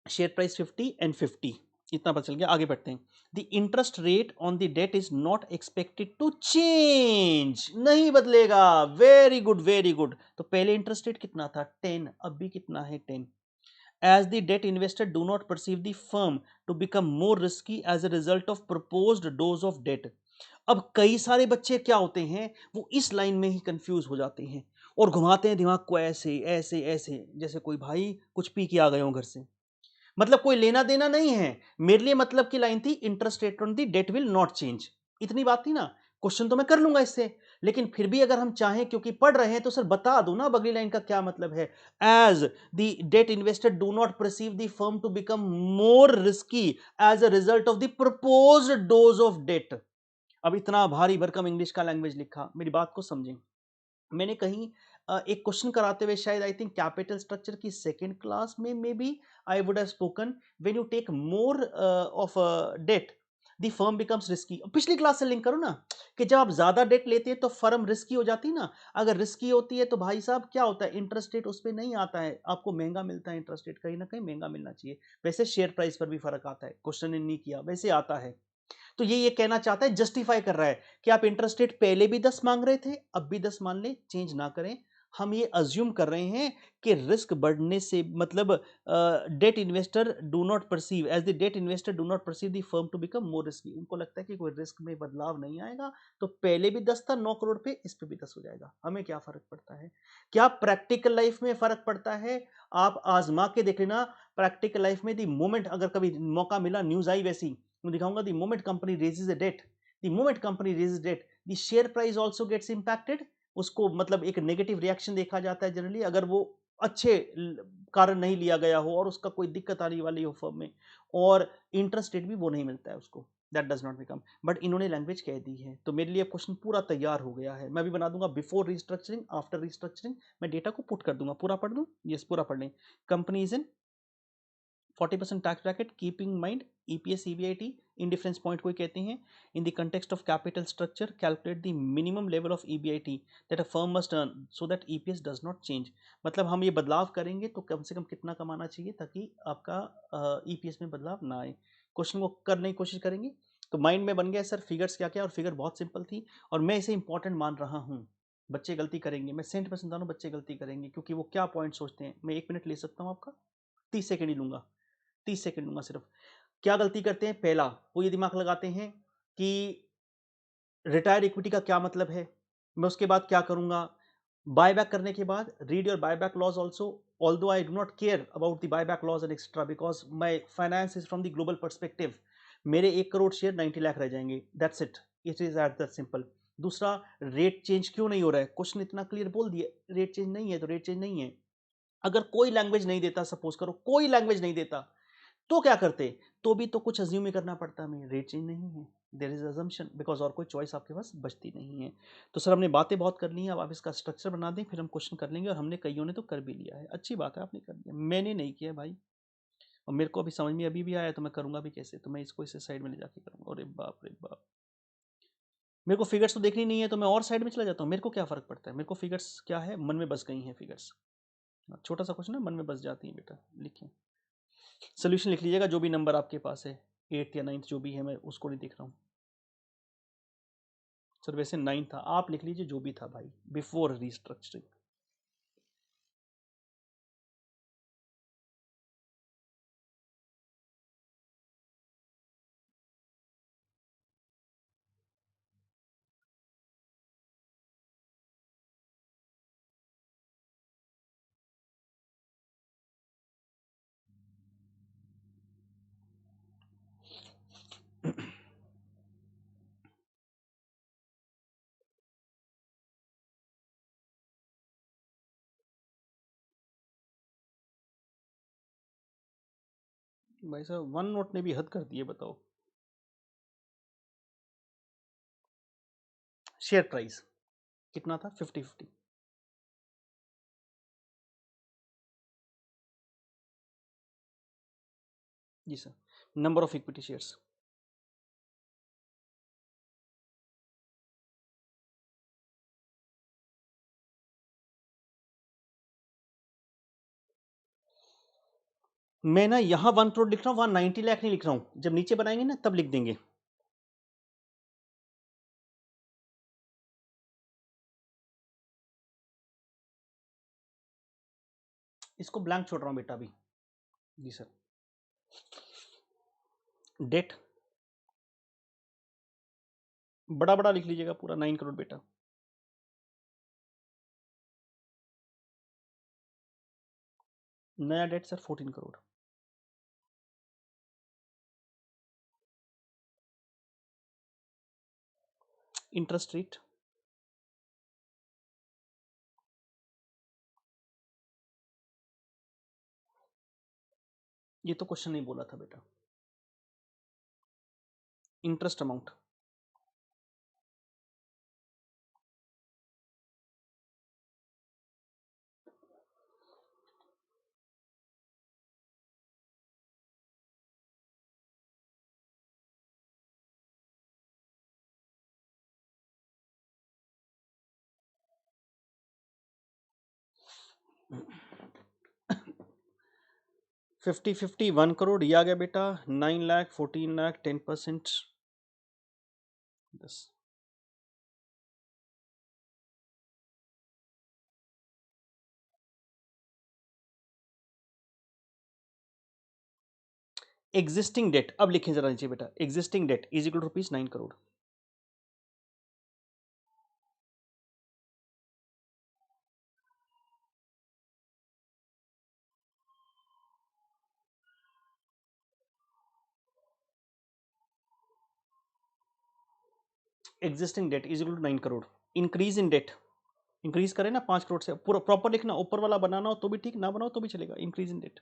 शेयर प्राइस 50 एंड 50, इतना पता चल गया। आगे बढ़ते हैं। The interest rate on the debt is not expected to change, नहीं बदलेगा, वेरी गुड वेरी गुड। तो पहले इंटरेस्ट रेट कितना था 10, अब भी कितना है 10। as the debt investor do not perceive the firm to become more risky as a result of proposed dose of debt। अब कई सारे बच्चे क्या होते हैं, वो इस लाइन में ही कंफ्यूज हो जाते हैं और घुमाते हैं दिमाग को ऐसे ऐसे ऐसे, जैसे कोई भाई कुछ पी के आ गए हो घर से, मतलब कोई लेना देना नहीं है। मेरे लिए मतलब की लाइन थी interest rate on the debt will not change, इतनी बात थी ना, क्वेश्चन तो मैं कर लूंगा इससे, लेकिन फिर भी अगर हम चाहें क्योंकि पढ़ रहे हैं तो सर बता दो ना अगली लाइन का क्या मतलब है। As the debt invested do not perceive the firm to become more risky as a result of the proposed dose of debt. अब इतना भारी भरकम इंग्लिश का लैंग्वेज लिखा, मेरी बात को समझें। मैंने कहीं एक क्वेश्चन कराते हुए शायद आई थिंक कैपिटल स्ट्रक्चर की सेकेंड क्लास में maybe I would have spoken when you take more of debt the firm becomes risky. पिछली क्लास से लिंक करो ना कि जब आप ज्यादा डेट लेते हैं तो फर्म रिस्की हो जाती है ना। अगर रिस्की होती है तो भाई साहब क्या होता है, इंटरेस्ट रेट उस पर नहीं आता है, आपको महंगा मिलता है इंटरेस्ट रेट, कहीं ना कहीं महंगा मिलना चाहिए। वैसे शेयर प्राइस पर भी फर्क आता है, क्वेश्चन ने नहीं किया वैसे आता है। तो ये कहना चाहता है, जस्टिफाई कर रहा है कि आप इंटरेस्ट रेट पहले भी 10 मांग रहे थे, अब भी 10 मान ले, चेंज ना करें। हम ये अज्यूम कर रहे हैं कि रिस्क बढ़ने से मतलब debt investor do not perceive as the debt investor do not perceive the firm to become more risky. उनको लगता है कि कोई रिस्क में बदलाव नहीं आएगा, तो पहले भी 10 था 9 करोड़ पे, इस पे भी 10 हो जाएगा। हमें क्या फर्क पड़ता है? क्या प्रैक्टिकल लाइफ में फर्क पड़ता है? आप आजमा के देख लेना प्रैक्टिकल लाइफ में। दी मोमेंट अगर कभी मौका मिला, न्यूज आई वैसी, मैं दिखाऊंगा, the moment company raises a debt, the moment company raises debt the share price also gets impacted. उसको मतलब एक नेगेटिव रिएक्शन देखा जाता है जनरली, अगर वो अच्छे कारण नहीं लिया गया हो और उसका कोई दिक्कत आने वाली हो फर्म में, और इंटरेस्ट रेट भी वो नहीं मिलता है उसको, that does not become. But इन्होंने लैंग्वेज कह दी है, तो मेरे लिए क्वेश्चन पूरा तैयार हो गया है। मैं भी बना दूंगा बिफोर रिस्ट्रक्चरिंग, आफ्टर रिस्ट्रक्चरिंग, मैं डेटा को पुट कर दूंगा। पूरा पढ़ दूं? यस, पूरा पढ़ लें। Company is in 40% tax bracket, keeping mind EPS EBIT indifference point को कहते हैं। In the context of capital structure calculate the minimum level of EBIT that a firm must earn so that EPS does not change. मतलब हम ये बदलाव करेंगे तो कम से कम कितना कमाना चाहिए ताकि आपका ईपीएस में बदलाव ना आए। क्वेश्चन को करने की कोशिश करेंगे। तो माइंड में बन गया सर फिगर्स क्या क्या, और फिगर बहुत सिंपल थी और मैं इसे इंपॉर्टेंट मान रहा हूँ। बच्चे गलती करेंगे, मैं 100% जानू बच्चे गलती करेंगे, क्योंकि वो क्या पॉइंट सोचते हैं। मैं 1 मिनट ले सकता हूँ आपका, 30 सेकेंड ही लूंगा, 30 सेकेंड लूंगा सिर्फ। क्या गलती करते हैं? पहला, वो ये दिमाग लगाते हैं कि रिटायर इक्विटी का क्या मतलब है। मैं उसके बाद क्या करूंगा, बायबैक करने के बाद read your buyback laws also, although I do not care about the buyback laws and etcetera because my finance is from the global perspective. मेरे 1 करोड़ शेयर 90 लाख रह जाएंगे, that's it, it is at that simple. दूसरा, rate change क्यों नहीं हो रहा है? Question इतना क्लियर बोल दिया, रेट चेंज नहीं है तो रेट चेंज नहीं है। अगर कोई लैंग्वेज नहीं देता, सपोज करो कोई लैंग्वेज नहीं देता, तो क्या करते? तो भी तो कुछ अज्यूम ही करना पड़ता, हमें रेट चेंज नहीं है, देयर इज अजम्पशन, बिकॉज और कोई चॉइस आपके पास बचती नहीं है। तो सर हमने बातें बहुत कर ली हैं, अब आप इसका स्ट्रक्चर बना दें, फिर हम क्वेश्चन कर लेंगे। और हमने कईयों ने तो कर भी लिया है, अच्छी बात है आपने कर लिया, मैंने नहीं किया भाई। और मेरे को अभी समझ में अभी भी आया, तो मैं करूंगा भी कैसे, तो मैं इसको इस साइड में ले जाके करूंगा। अरे बाप रे बाप, मेरे को फिगर्स तो देखनी नहीं है तो मैं और साइड में चला जाता हूँ, मेरे को क्या फर्क पड़ता है? मेरे को फिगर्स क्या है, मन में बस गई हैं फिगर्स। छोटा सा क्वेश्चन है, मन में बस जाती है बेटा, लिखें। सोल्यूशन लिख लीजिएगा, जो भी नंबर आपके पास है, 8th या 9th जो भी है, मैं उसको नहीं देख रहा हूँ। सर वैसे 9 था, आप लिख लीजिए जो भी था भाई, बिफोर रिस्ट्रक्चरिंग। भाई साहब वन नोट ने भी हद कर दी है, बताओ। शेयर प्राइस कितना था? 50-50। जी sir. Number of equity shares, मैं ना यहाँ 1 करोड़ लिख रहा हूँ, वहां 90 लाख नहीं लिख रहा हूँ, जब नीचे बनाएंगे ना तब लिख देंगे। इसको ब्लैंक छोड़ रहा हूँ बेटा अभी। जी सर। डेट बड़ा बड़ा लिख लीजिएगा पूरा, 9 करोड़ बेटा। नया debt sir 14 crore. Interest rate, ये तो क्वेश्चन नहीं बोला था बेटा। इंटरेस्ट अमाउंट, 50-50 1 करोड़, ये आ गया बेटा 9 लाख 14 लाख 10%। 10 एग्जिस्टिंग डेट, अब लिखें जरा नीचे बेटा, existing debt is equal to ₹9 crore. Existing debt is equal to 9 crore. Increase in debt, increase करें ना 5 करोड़ से, पूरा प्रॉपर लिखना, ऊपर वाला बनाना हो तो भी ठीक, ना बनाओ तो भी चलेगा। Increase in debt,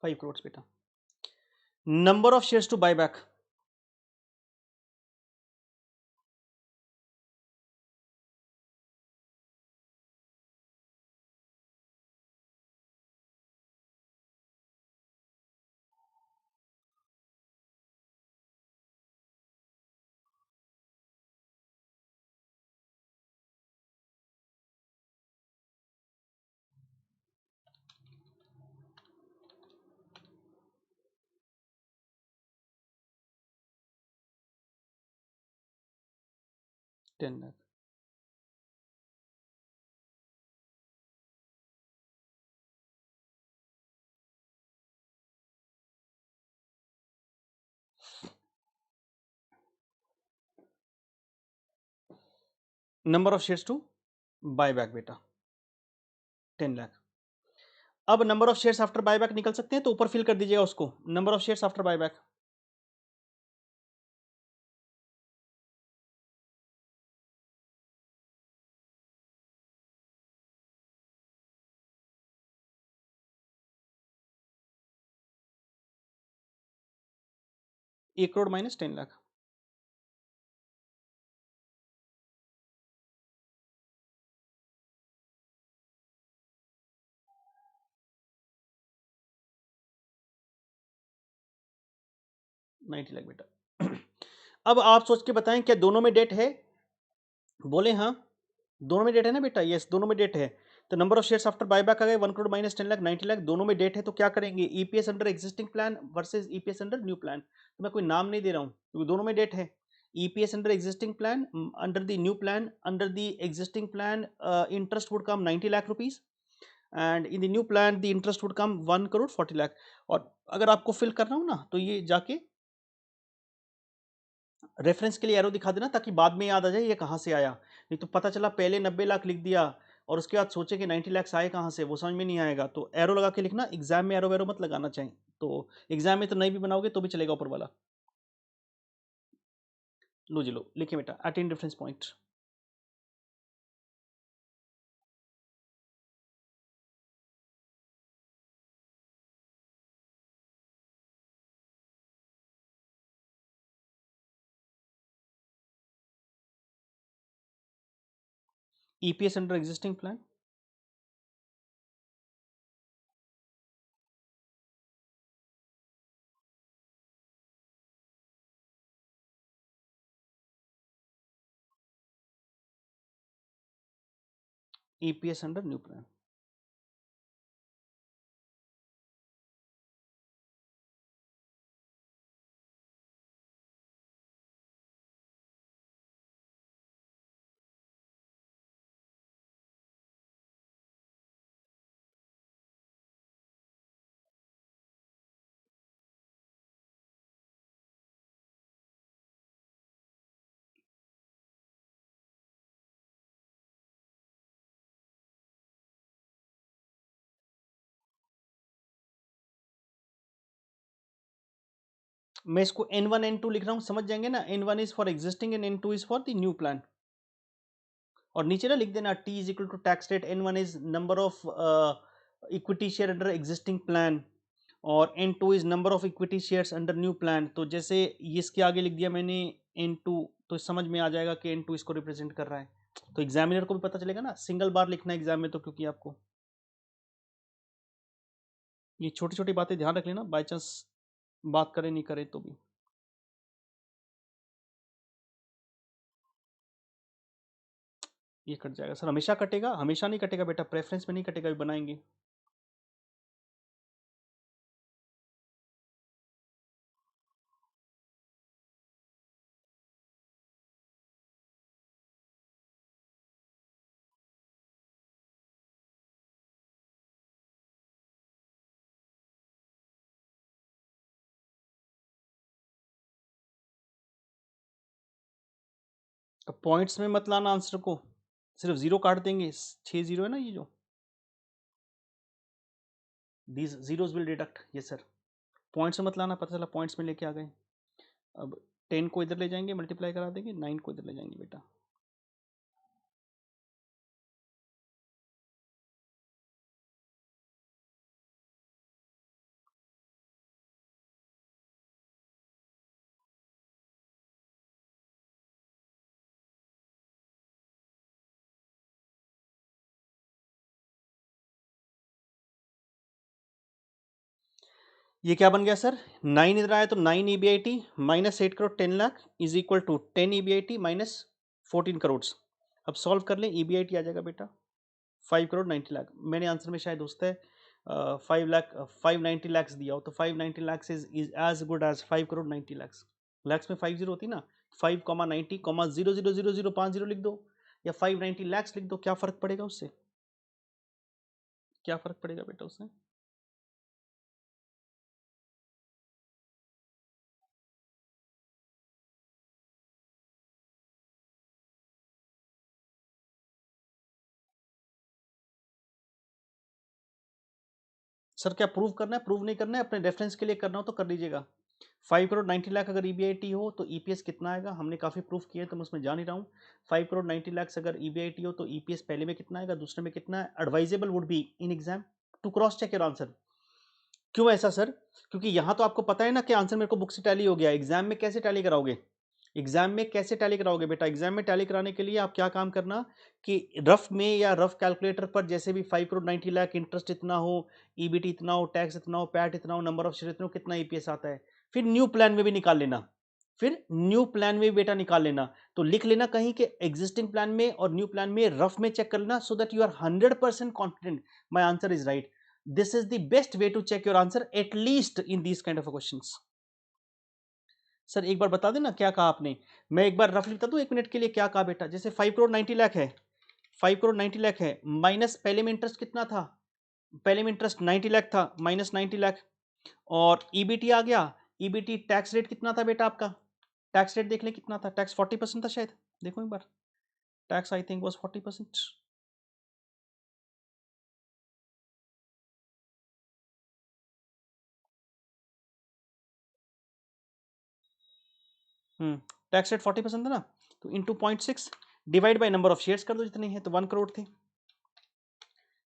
five crore बेटा। Number of shares to buy back, $10 lakh. Number of shares to buy back बेटा 10 लाख। अब number of shares after buyback निकल सकते हैं, तो ऊपर फिल कर दीजिएगा उसको, number of shares after buyback. एक करोड़ माइनस 10 लाख, $90 लाख बेटा। अब आप सोच के बताएं क्या दोनों में डेट है? बोले हाँ, दोनों में डेट है ना बेटा, यस दोनों में डेट है। तो number of shares after buyback आ गए 1 करोड़ माइनस 10 लाख, 90 लाख, दोनों में डेट है। तो क्या करेंगे, EPS under existing plan versus EPS under new plan. तो मैं कोई नाम नहीं दे रहा हूं क्योंकि दोनों में डेट है। EPS under existing plan, under the new plan, under the existing plan interest would come 90 lakh rupees, and in the new plan the interest would come 1 crore 40 lakh. और अगर आपको फिल करना हो ना तो ये जाके रेफरेंस के लिए एरो दिखा देना, ताकि बाद में याद आ जाए ये कहाँ से आया। नहीं तो पता चला पहले 90 लाख लिख दिया और उसके बाद सोचे कि 90 लाख आए कहाँ से, वो समझ में नहीं आएगा। तो एरो लगा के लिखना, एग्जाम में एरो वेरो मत लगाना चाहिए। तो एग्जाम में तो नहीं भी बनाओगे तो भी चलेगा ऊपर वाला। लो जी लो, लिखिए बेटा, attain reference point. EPS under existing plan, EPS under new plan. मैं इसको N1 N2 लिख रहा हूँ, समझ जाएंगे ना। N1 is for existing and N2 is for the new plan. और नीचे ना लिख देना T is equal to tax rate, N1 is number of equity share under existing plan और N2 is number of equity shares under new plan. तो जैसे इसके आगे लिख दिया मैंने N2, तो समझ में आ जाएगा कि N2 इसको रिप्रेजेंट कर रहा है। तो एग्जामिनर को भी पता चलेगा ना, सिंगल बार लिखना एग्जाम में तो, क्योंकि आपको ये छोटी छोटी बातें ध्यान रख लेना, बाई चांस बात करें नहीं करें तो भी। ये कट जाएगा सर, हमेशा कटेगा? हमेशा नहीं कटेगा बेटा, प्रेफरेंस में नहीं कटेगा, भी बनाएंगे। अब पॉइंट्स में मत लाना आंसर को, सिर्फ जीरो काट देंगे। 6 जीरो है ना ये जो, दीज जीरोस विल डिडक्ट। ये सर पॉइंट्स में मत लाना, पता चला पॉइंट्स में लेके आ गए। अब 10 को इधर ले जाएंगे, मल्टीप्लाई करा देंगे, 9 को इधर ले जाएंगे बेटा। ये क्या बन गया सर, 9 इधर आया तो 9 EBIT minus 8 crore 10 lakh is equal to 10 EBIT minus 14 crore. अब सॉल्व कर लें, EBIT आ जाएगा बेटा 5 करोड़ 90 लाख। मैंने आंसर में शायद दोस्त है 5 लाख 590 लैक्स दिया हो, तो 590 lakhs is as good as 5 crore 90 lakhs. Lakhs में 5 जीरो होती ना, 5,90,000,050 लिख दो, या 590 लैक्स लिख दो, क्या फर्क पड़ेगा उससे? क्या फर्क पड़ेगा बेटा उससे? सर क्या प्रूव करना है? प्रूव नहीं करना है, अपने रेफरेंस के लिए करना हो तो कर लीजिएगा। 5 करोड़ 90 लाख अगर EBIT हो तो EPS कितना आएगा, हमने काफ़ी प्रूफ किए तो मैं उसमें जा नहीं रहा हूँ। 5 करोड़ 90 लाख अगर EBIT हो तो EPS पहले में कितना आएगा, दूसरे में कितना है? Advisable would be in exam to cross check your answer. क्यों ऐसा सर? क्योंकि यहाँ तो आपको पता है ना कि आंसर मेरे को बुक से टैली हो गया, एग्जाम में कैसे टैली कराओगे? एग्जाम में कैसे टैली कराओगे बेटा? एग्जाम में टैली कराने के लिए आप क्या काम करना कि रफ में या रफ कैलकुलेटर पर जैसे भी 5 करोड़ 90 लाख इंटरेस्ट इतना हो, EBT इतना हो, टैक्स इतना हो, पैट इतना हो, नंबर ऑफ शेयर इतना हो, कितना EPS आता है, फिर न्यू प्लान में भी निकाल लेना। फिर न्यू प्लान में बेटा निकाल लेना, तो लिख लेना कहीं कि एग्जिस्टिंग प्लान में और न्यू प्लान में रफ में चेक कर लेना, so that you are 100% confident my answer is right. This is the best way to check your answer at least in this kind of questions. Sir एक बार बता देना क्या कहा आपने, मैं एक बार रफली बता दूं 1 मिनट के लिए क्या कहा बेटा। जैसे 5 करोड़ 90 लाख है, 5 करोड़ 90 लाख है, माइनस पहले में इंटरेस्ट कितना था? पहले में इंटरेस्ट 90 लाख था, माइनस 90 लाख, और EBT आ गया। EBT टैक्स रेट कितना था बेटा आपका? टैक्स रेट देख ले कितना था, टैक्स 40% था शायद, देखो एक बार, tax I think was 40%। Tax rate 40% था ना, तो into 0.6 divide by number of shares कर दो जितने हैं, तो 1 करोड़ थे,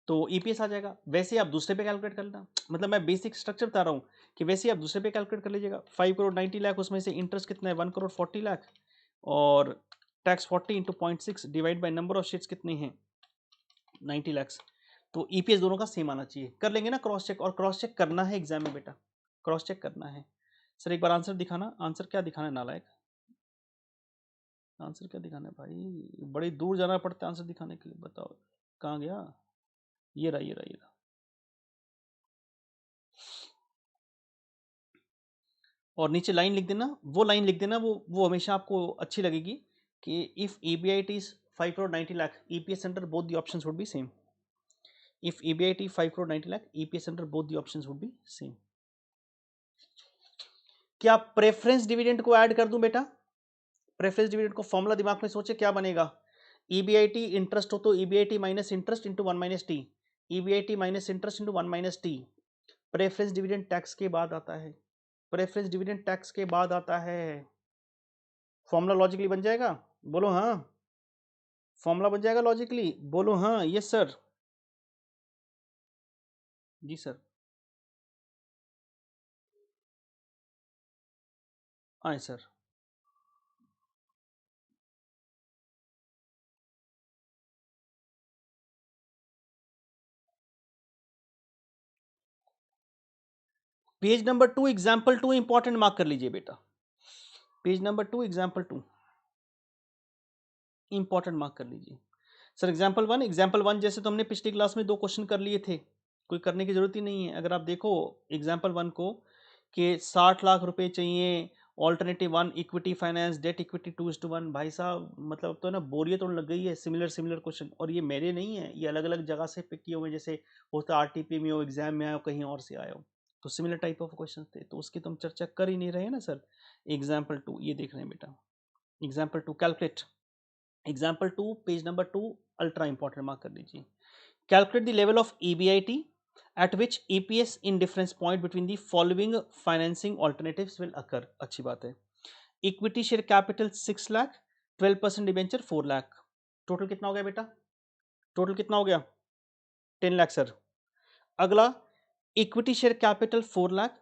तो EPS आ जाएगा। वैसे आप दूसरे पे कैलकुलेट कर लेना, मतलब मैं बेसिक स्ट्रक्चर बता रहा हूँ कि वैसे आप दूसरे पे कैलकुलेट कर लीजिएगा। 5 करोड़ 90 लाख, उसमें से इंटरेस्ट कितना है 1 करोड़ 40 लाख, और tax 40 into 0.6 divide by number of shares कितने हैं 90 लैक्स, तो EPS दोनों का सेम आना चाहिए। कर लेंगे ना क्रॉस चेक, और क्रॉस चेक करना है एग्जाम में बेटा, क्रॉस चेक करना है। सर एक बार आंसर दिखाना, आंसर क्या दिखाना है नालायक, आंसर क्या दिखाना है भाई, बड़ी दूर जाना पड़ता है आंसर दिखाने के लिए, बताओ कहाँ गया? ये रहा ये रहा ये रहा। और नीचे लाइन लिख देना, वो लाइन लिख देना, वो हमेशा आपको अच्छी लगेगी कि if EBIT is 5 crore 90 lakh, EPS under both the options would be same. If EBIT 5 crore 90 lakh, EPS under both the options would be same. क्या प्रेफरेंस डिविडेंड को ऐड कर दूं बेटा? प्रेफरेंस डिविडेंड को फॉर्मूला दिमाग में सोचे क्या बनेगा? EBIT इंटरेस्ट हो तो EBIT minus interest into 1 minus T, EBIT minus interest into 1 minus T. Preference dividend tax के बाद आता है, प्रेफरेंस डिविडेंड टैक्स के बाद आता है। फॉर्मूला लॉजिकली बन जाएगा, बोलो हाँ। फॉर्मूला बन जाएगा लॉजिकली, बोलो हाँ। यस सर, जी सर, आए sir. Page number 2 example 2 important mark कर लीजिए बेटा, page number 2 example 2 important mark कर लीजिए। सर एग्जाम्पल वन जैसे तो हमने पिछली क्लास में 2 क्वेश्चन कर लिए थे, कोई करने की जरूरत ही नहीं है। अगर आप देखो एग्जाम्पल 1 को कि 60 लाख रुपए चाहिए, alternative 1 equity finance, debt equity 2:1। भाई साहब मतलब तो ना बोरियत तो लग गई है, सिमिलर सिमिलर क्वेश्चन। और ये मेरे नहीं है, ये अलग अलग जगह से पिक किए हुए, जैसे होता आरटीपी में हो, एग्जाम में आया हो, कहीं और से आया हो, तो सिमिलर टाइप ऑफ क्वेश्चन थे, तो उसकी तो हम चर्चा कर ही नहीं रहे ना सर। एग्जाम्पल 2 ये देख रहे हैं बेटा, example 2 calculate, example 2 page number 2 ultra important mark कर लीजिए। Calculate the level of EBIT at which EPS in difference point between the following financing alternatives will occur। अच्छी बात है। Equity share capital 6 lakh, 12% debenture 4 lakh, total कितना हो गया बेटा? Total कितना हो गया? 10 लाख सर। अगला equity share capital 4 lakh,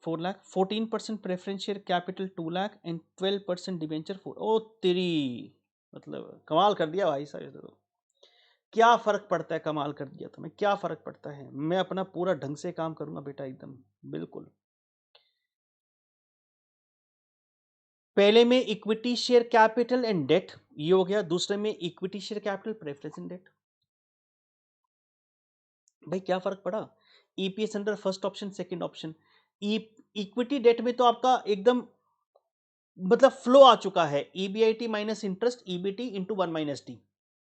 14% preference share capital 2 lakh and 12% debenture 4। ओ तेरी, मतलब कमाल कर दिया भाई साहब। तो क्या फर्क पड़ता है, कमाल कर दिया तुम्हें, क्या फर्क पड़ता है? मैं अपना पूरा ढंग से काम करूंगा बेटा, एकदम बिल्कुल। पहले में equity share capital and debt ये हो गया, दूसरे में equity share capital preference and debt. भाई क्या फर्क पड़ा? EPS under first option, second option. Equity debt में तो आपका एकदम मतलब फ्लो आ चुका है, EBIT minus interest, EBT into 1 - T,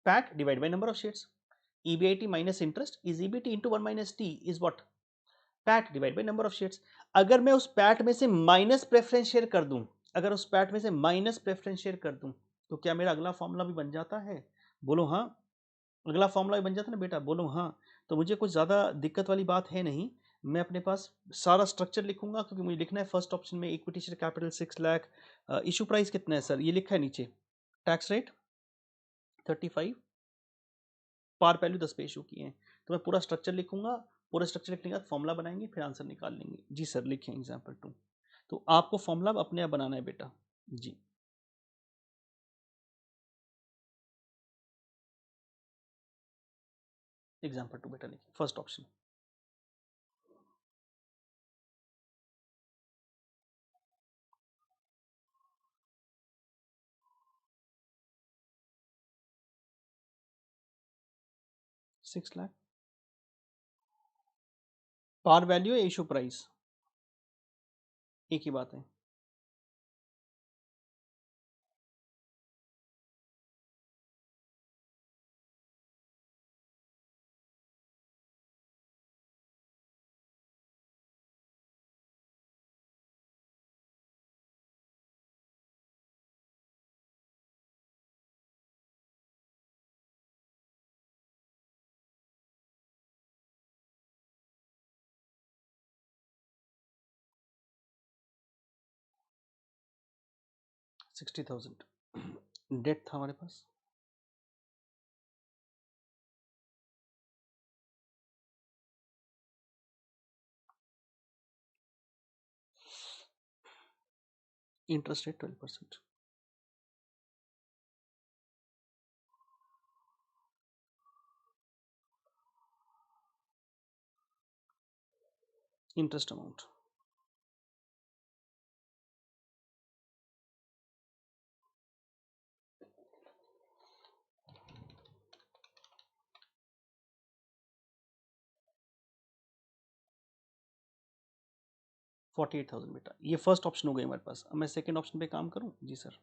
PAT divide by number of shares. EBIT minus interest is EBT into 1 - T is what? PAT divide by number of shares. अगर मैं उस पैट में से माइनस प्रेफरेंस शेयर कर दूं, अगर उस PAT में से माइनस प्रेफरेंस शेयर कर दूं, तो क्या मेरा अगला फॉर्मूला भी बन जाता है? बोलो हाँ। अगला फॉर्मूला भी बन जाता है ना बेटा, बोलो हाँ। तो मुझे कुछ ज़्यादा दिक्कत वाली बात है नहीं, मैं अपने पास सारा स्ट्रक्चर लिखूंगा, क्योंकि मुझे लिखना है फर्स्ट ऑप्शन में equity share capital 6 lakh, issue price कितना है सर, ये लिखा है नीचे, टैक्स रेट 35, पार वैल्यू 10 पे इशू किए हैं। तो मैं पूरा स्ट्रक्चर लिखूंगा, पूरा स्ट्रक्चर लिखने के बाद फॉर्मूला बनाएंगे, फिर आंसर निकाल लेंगे। जी सर लिखें एग्जाम्पल 2। तो आपको फॉर्मूला अपने आप बनाना है बेटा। जी एग्जाम्पल 2 बेटा लिखिए, first option. 6 lakh par value या इशू प्राइस, एक ही बात है। $60,000 डेट था हमारे पास। Interest rate 12%। इंटरेस्ट अमाउंट 48,000 बेटा। ये फर्स्ट ऑप्शन हो गई हमारे पास। अब मैं सेकंड ऑप्शन पे काम करूं? जी सर।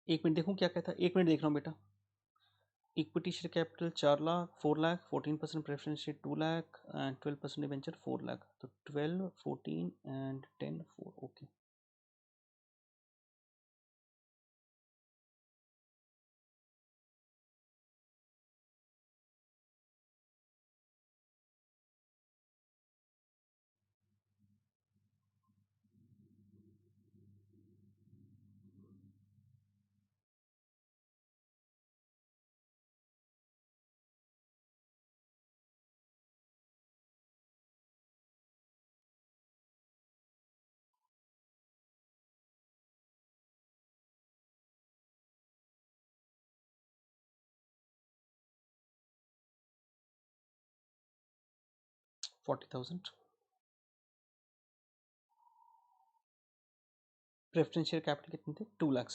एक मिनट देखूं क्या कहता है, एक मिनट देख रहा हूं बेटा। Equity share capital 4 lakh, 4 lakh, 14% preference share 2 lakh and 12% debenture 4 lakh. तो 12, 14 and 10, 4। Okay 40,000। Preference share capital कितने थे? 2 लाख।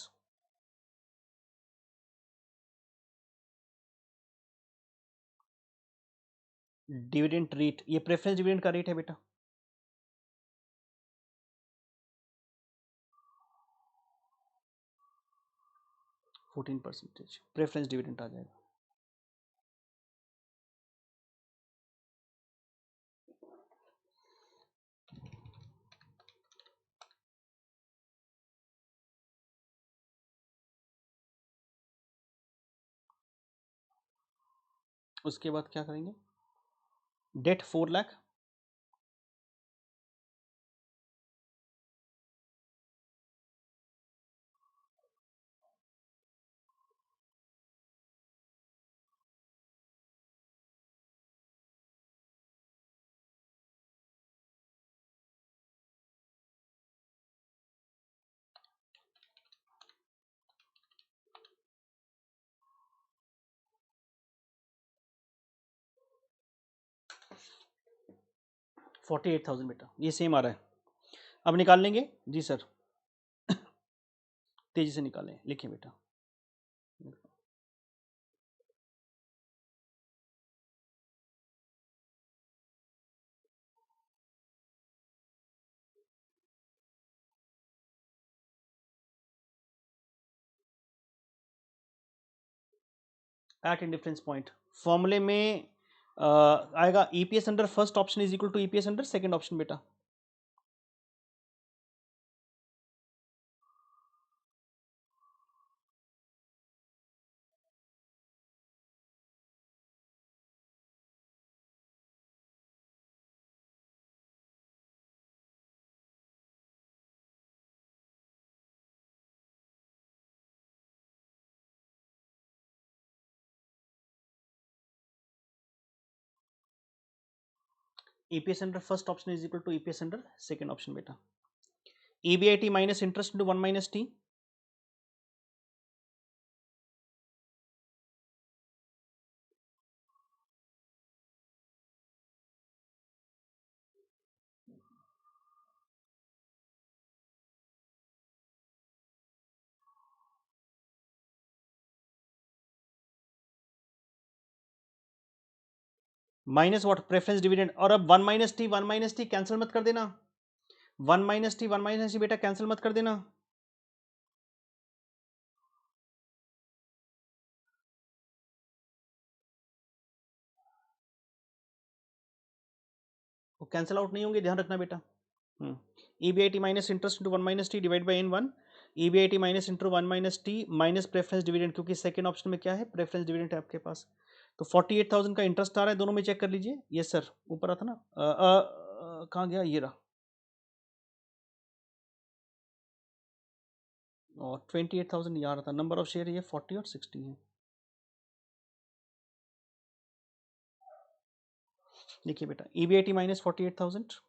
डिविडेंड रेट, ये प्रेफरेंस डिविडेंड का रेट है बेटा। 14% प्रेफरेंस डिविडेंड आ जाएगा। उसके बाद क्या करेंगे? डेट 4 लाख। $48,000 बेटा, ये सेम आ रहा है। अब निकाल लेंगे जी सर। तेजी से निकालें, लिखिए बेटा। एट इंडिफरेंस पॉइंट फॉर्मूले में आएगा EPS under first option is equal to EPS under second option बेटा। EPS under first option is equal to EPS under second option बेटा। EBIT minus interest into 1 minus T. Minus what? Preference dividend. और अब 1 - t cancel मत कर देना। 1 - t बेटा cancel मत कर देना। वो कैंसिल आउट नहीं होंगे, ध्यान रखना बेटा। EBIT minus interest into 1 minus T divide by n1। EBIT minus into 1 minus T minus preference dividend, क्योंकि सेकंड ऑप्शन में क्या है? प्रेफरेंस डिविडेंड है आपके पास। तो 48,000 का इंटरेस्ट आ रहा है, दोनों में चेक कर लीजिए। यस सर, ऊपर आता ना। कहाँ गया? ये रहा। और 28,000 ये आ रहा था। नंबर ऑफ शेयर ये 40 और 60 है। देखिए बेटा, ईबीआईटी माइनस 48,000,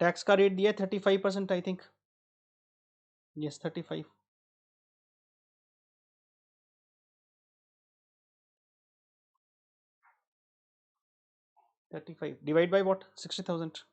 टैक्स का रेट दिया है 35% I think. Yes 35। 35 divide by what? 60,000।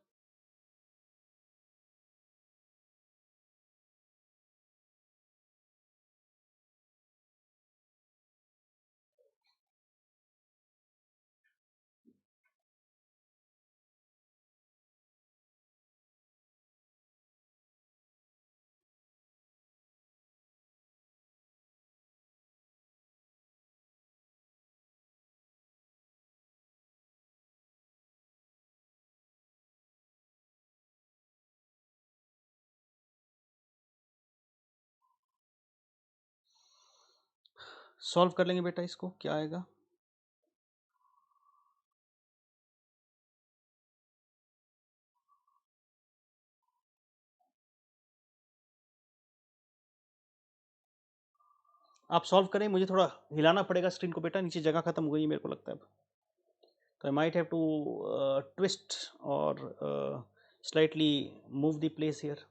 Solve कर लेंगे बेटा इसको, क्या आएगा? आप सॉल्व करें, मुझे थोड़ा हिलाना पड़ेगा स्क्रीन को बेटा, नीचे जगह खत्म हो गई मेरे को लगता है अब। तो I might have to twist और slightly move the place here.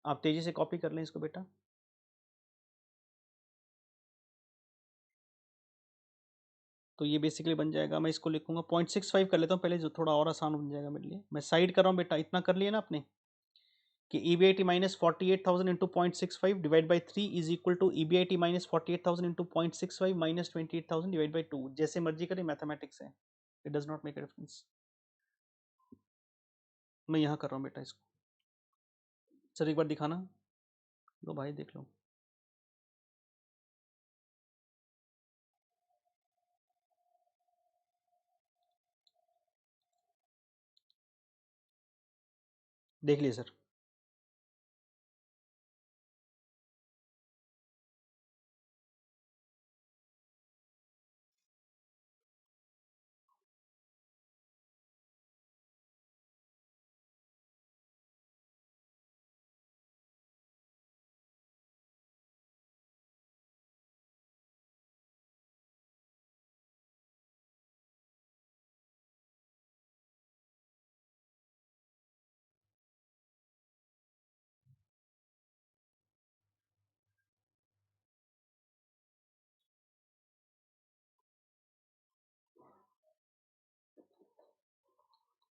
आप तेजी से कॉपी कर लें इसको बेटा। तो ये बेसिकली बन जाएगा, मैं इसको लिखूंगा 0.65 कर लेता हूँ पहले, जो थोड़ा और आसान बन जाएगा मेरे लिए। मैं साइड कर रहा हूँ बेटा, इतना कर लिया ना आपने कि EBIT minus 48,000 into 0.65 divide by 3 is equal to EBIT minus 48,000 into 0.65 minus 28,000 divide by 2। जैसे मर्जी करें, मैथमेटिक्स है, it does not make a difference. मैं यहाँ कर रहा हूँ बेटा इसको। सर एक बार दिखाना, लो भाई देख लो। देख लिए सर।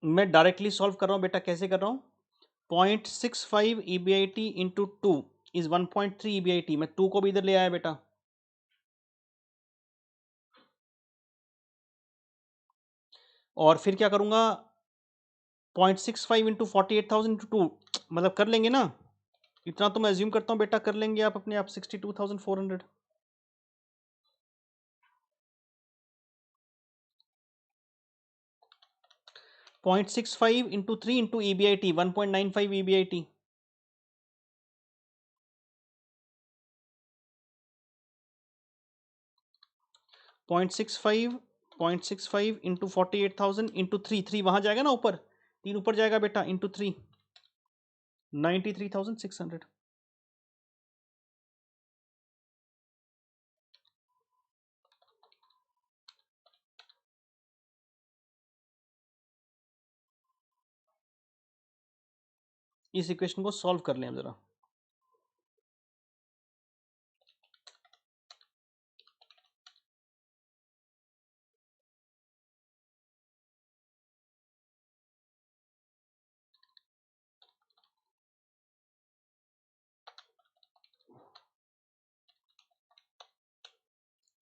मैं डायरेक्टली सॉल्व कर रहा हूँ बेटा, कैसे कर रहा हूँ? 0.65 EBIT इंटू 2 इज 1.3 EBIT। मैं 2 को भी इधर ले आया बेटा, और फिर क्या करूंगा 0.65 इंटू 48,000 इंटू 2, मतलब कर लेंगे ना, इतना तो मैं अज्यूम करता हूँ बेटा, कर लेंगे आप अपने आप 62,400। 0.65 into 3 into EBIT 1.95 EBIT। 0.65 into 48,000 into 3, 3 वहां जाएगा ना ऊपर, 3 ऊपर जाएगा बेटा, इंटू 3 93,600। इस इक्वेशन को सॉल्व कर लें जरा।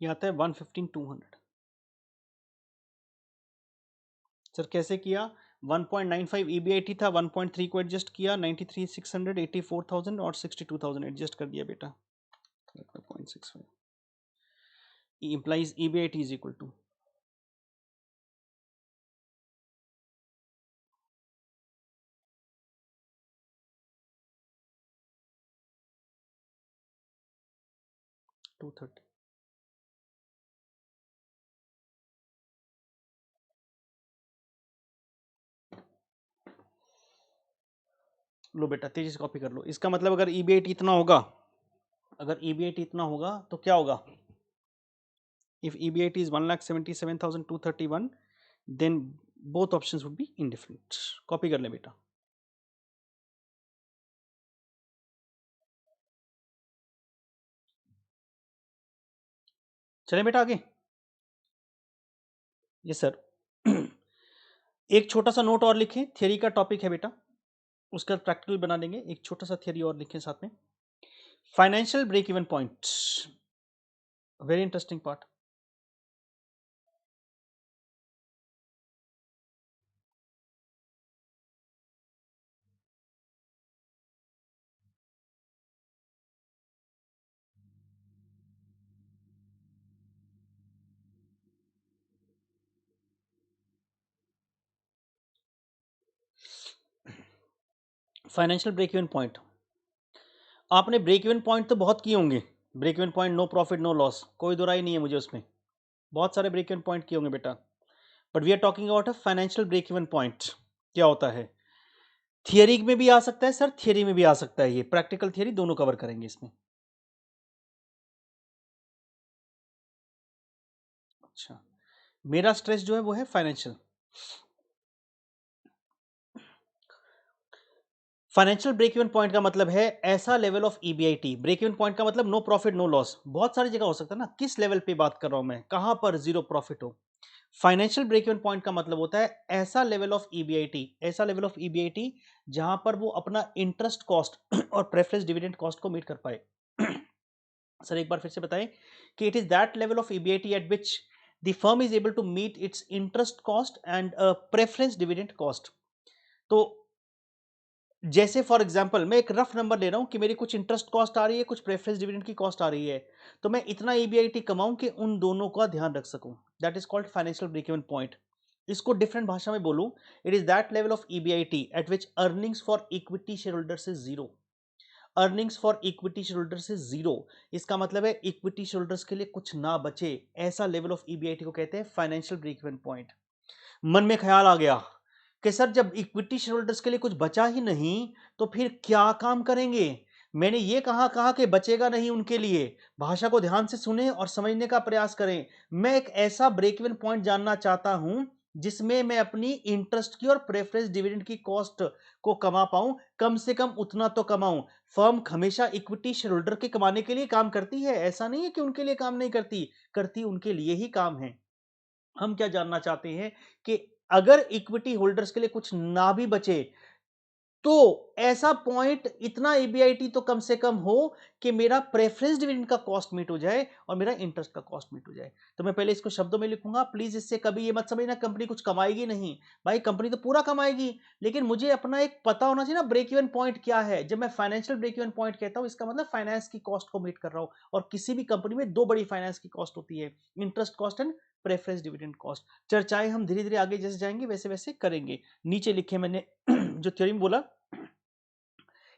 ये आता है 115,200। सर कैसे किया? 1.95 EBIT था, 1.3 को एडजस्ट किया, 93,600, 84,000 और 62,000 एडजस्ट कर दिया बेटा। 0.65 implies EBIT is equal to $230। लो बेटा तेजी से कॉपी कर लो। इसका मतलब अगर EBIT इतना होगा, अगर EBIT इतना होगा तो क्या होगा? If EBIT is 1,77,231, then both options would be indifferent। Copy कर ले बेटा। चले बेटा आगे। Yes sir. एक छोटा सा नोट और लिखें, थियरी का टॉपिक है बेटा, उसका प्रैक्टिकल बना देंगे। एक छोटा सा थियरी और लिखें साथ में, financial break even point, very interesting part. Financial break even point, आपने ब्रेक इवन पॉइंट तो बहुत किए होंगे। Break even point, no profit no loss, कोई दो राय नहीं है मुझे उसमें, बहुत सारे ब्रेक इवन पॉइंट किए होंगे बेटा। But we are talking about a financial break even point. क्या होता है? थियरी में भी आ सकता है सर, थियरी में भी आ सकता है, ये प्रैक्टिकल थियरी दोनों कवर करेंगे इसमें। अच्छा, मेरा स्ट्रेस जो है वो है financial. Financial break even point का मतलब है ऐसा level of EBIT. Break even point का मतलब नो प्रॉफिट नो लॉस, बहुत सारी जगह हो सकता है ना, किस लेवल पे बात कर रहा हूं मैं, कहां पर जीरो प्रॉफिट हो। फाइनेंशियल ब्रेक इवन पॉइंट का मतलब होता है ऐसा लेवल ऑफ ईबीआईटी, ऐसा लेवल ऑफ ईबीआईटी जहां पर वो अपना इंटरेस्ट कॉस्ट और प्रेफरेंस डिविडेंड कॉस्ट को मीट कर पाए। सर एक बार फिर से बताएं कि it is that level of EBIT at which the firm is able to meet its interest cost and preference dividend cost. तो जैसे फॉर एग्जांपल मैं एक रफ नंबर ले रहा हूं कि मेरी कुछ इंटरेस्ट कॉस्ट आ रही है, कुछ प्रेफरेंस डिविडेंड की कॉस्ट आ रही है, तो मैं इतना ईबीआईटी कमाऊं कि उन दोनों का ध्यान रख सकूं। That is called financial break even point. इसको डिफरेंट भाषा में बोलूं, it is that level of EBIT at which earnings for equity shareholders is zero. Earnings for equity shareholders is zero, इसका मतलब है इक्विटी शेयर होल्डर्स के लिए कुछ ना बचे, ऐसा लेवल ऑफ ईबीआईटी को कहते हैं फाइनेंशियल ब्रेक इवन पॉइंट। मन में ख्याल आ गया कि सर जब इक्विटी शेयर होल्डर्स के लिए कुछ बचा ही नहीं तो फिर क्या काम करेंगे। मैंने ये कहा कहा कि बचेगा नहीं उनके लिए। भाषा को ध्यान से सुने और समझने का प्रयास करें। मैं एक ऐसा ब्रेक इवन पॉइंट जानना चाहता हूं जिसमें मैं अपनी इंटरेस्ट की और प्रेफरेंस डिविडेंड की कॉस्ट को कमा पाऊं, कम से कम उतना तो कमाऊं। फर्म हमेशा इक्विटी शेयर होल्डर के कमाने के लिए काम करती है, ऐसा नहीं है कि उनके लिए काम नहीं करती, करती उनके लिए ही काम है। हम क्या जानना चाहते हैं कि अगर इक्विटी होल्डर्स के लिए कुछ ना भी बचे तो ऐसा पॉइंट इतना ईबीआईटी तो कम से कम हो कि मेरा प्रेफरेंस डिविडेंड का कॉस्ट मीट हो जाए और मेरा इंटरेस्ट का कॉस्ट मीट हो जाए। तो मैं पहले इसको शब्दों में लिखूंगा, प्लीज इससे कभी ये मत समझना कंपनी कुछ कमाएगी नहीं। भाई कंपनी तो पूरा कमाएगी, लेकिन मुझे अपना एक पता होना चाहिए ना ब्रेक इवन पॉइंट क्या है। जब मैं फाइनेंशियल ब्रेक इवन पॉइंट कहता हूं इसका मतलब फाइनेंस की कॉस्ट को मीट कर रहा हूं, और किसी भी कंपनी में दो बड़ी फाइनेंस की कॉस्ट होती है, interest cost and preference dividend cost. चर्चाएं हम धीरे धीरे आगे जैसे जाएंगे वैसे वैसे करेंगे। नीचे लिखे मैंने जो थ्योरम बोला,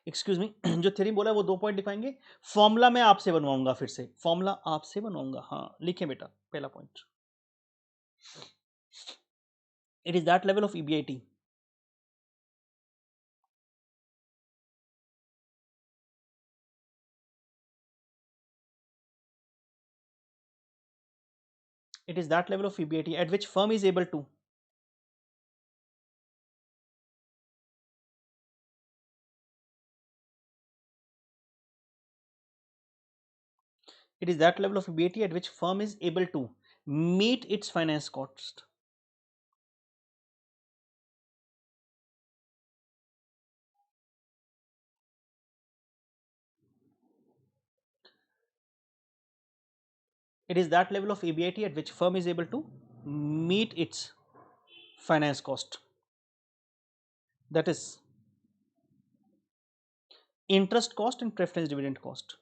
एक्सक्यूज मी, जो थ्योरम बोला वो दो पॉइंट दिखाएंगे। फॉर्मूला मैं आपसे बनवाऊंगा, फिर से फॉर्मूला आपसे बनवाऊंगा। हाँ लिखे बेटा, पहला point, it is that level of EBIT it is that level of EBIT at which firm is able to it is that level of EBIT at which firm is able to meet its finance cost. It is that level of EBIT at which firm is able to meet its finance cost, that is interest cost and preference dividend cost.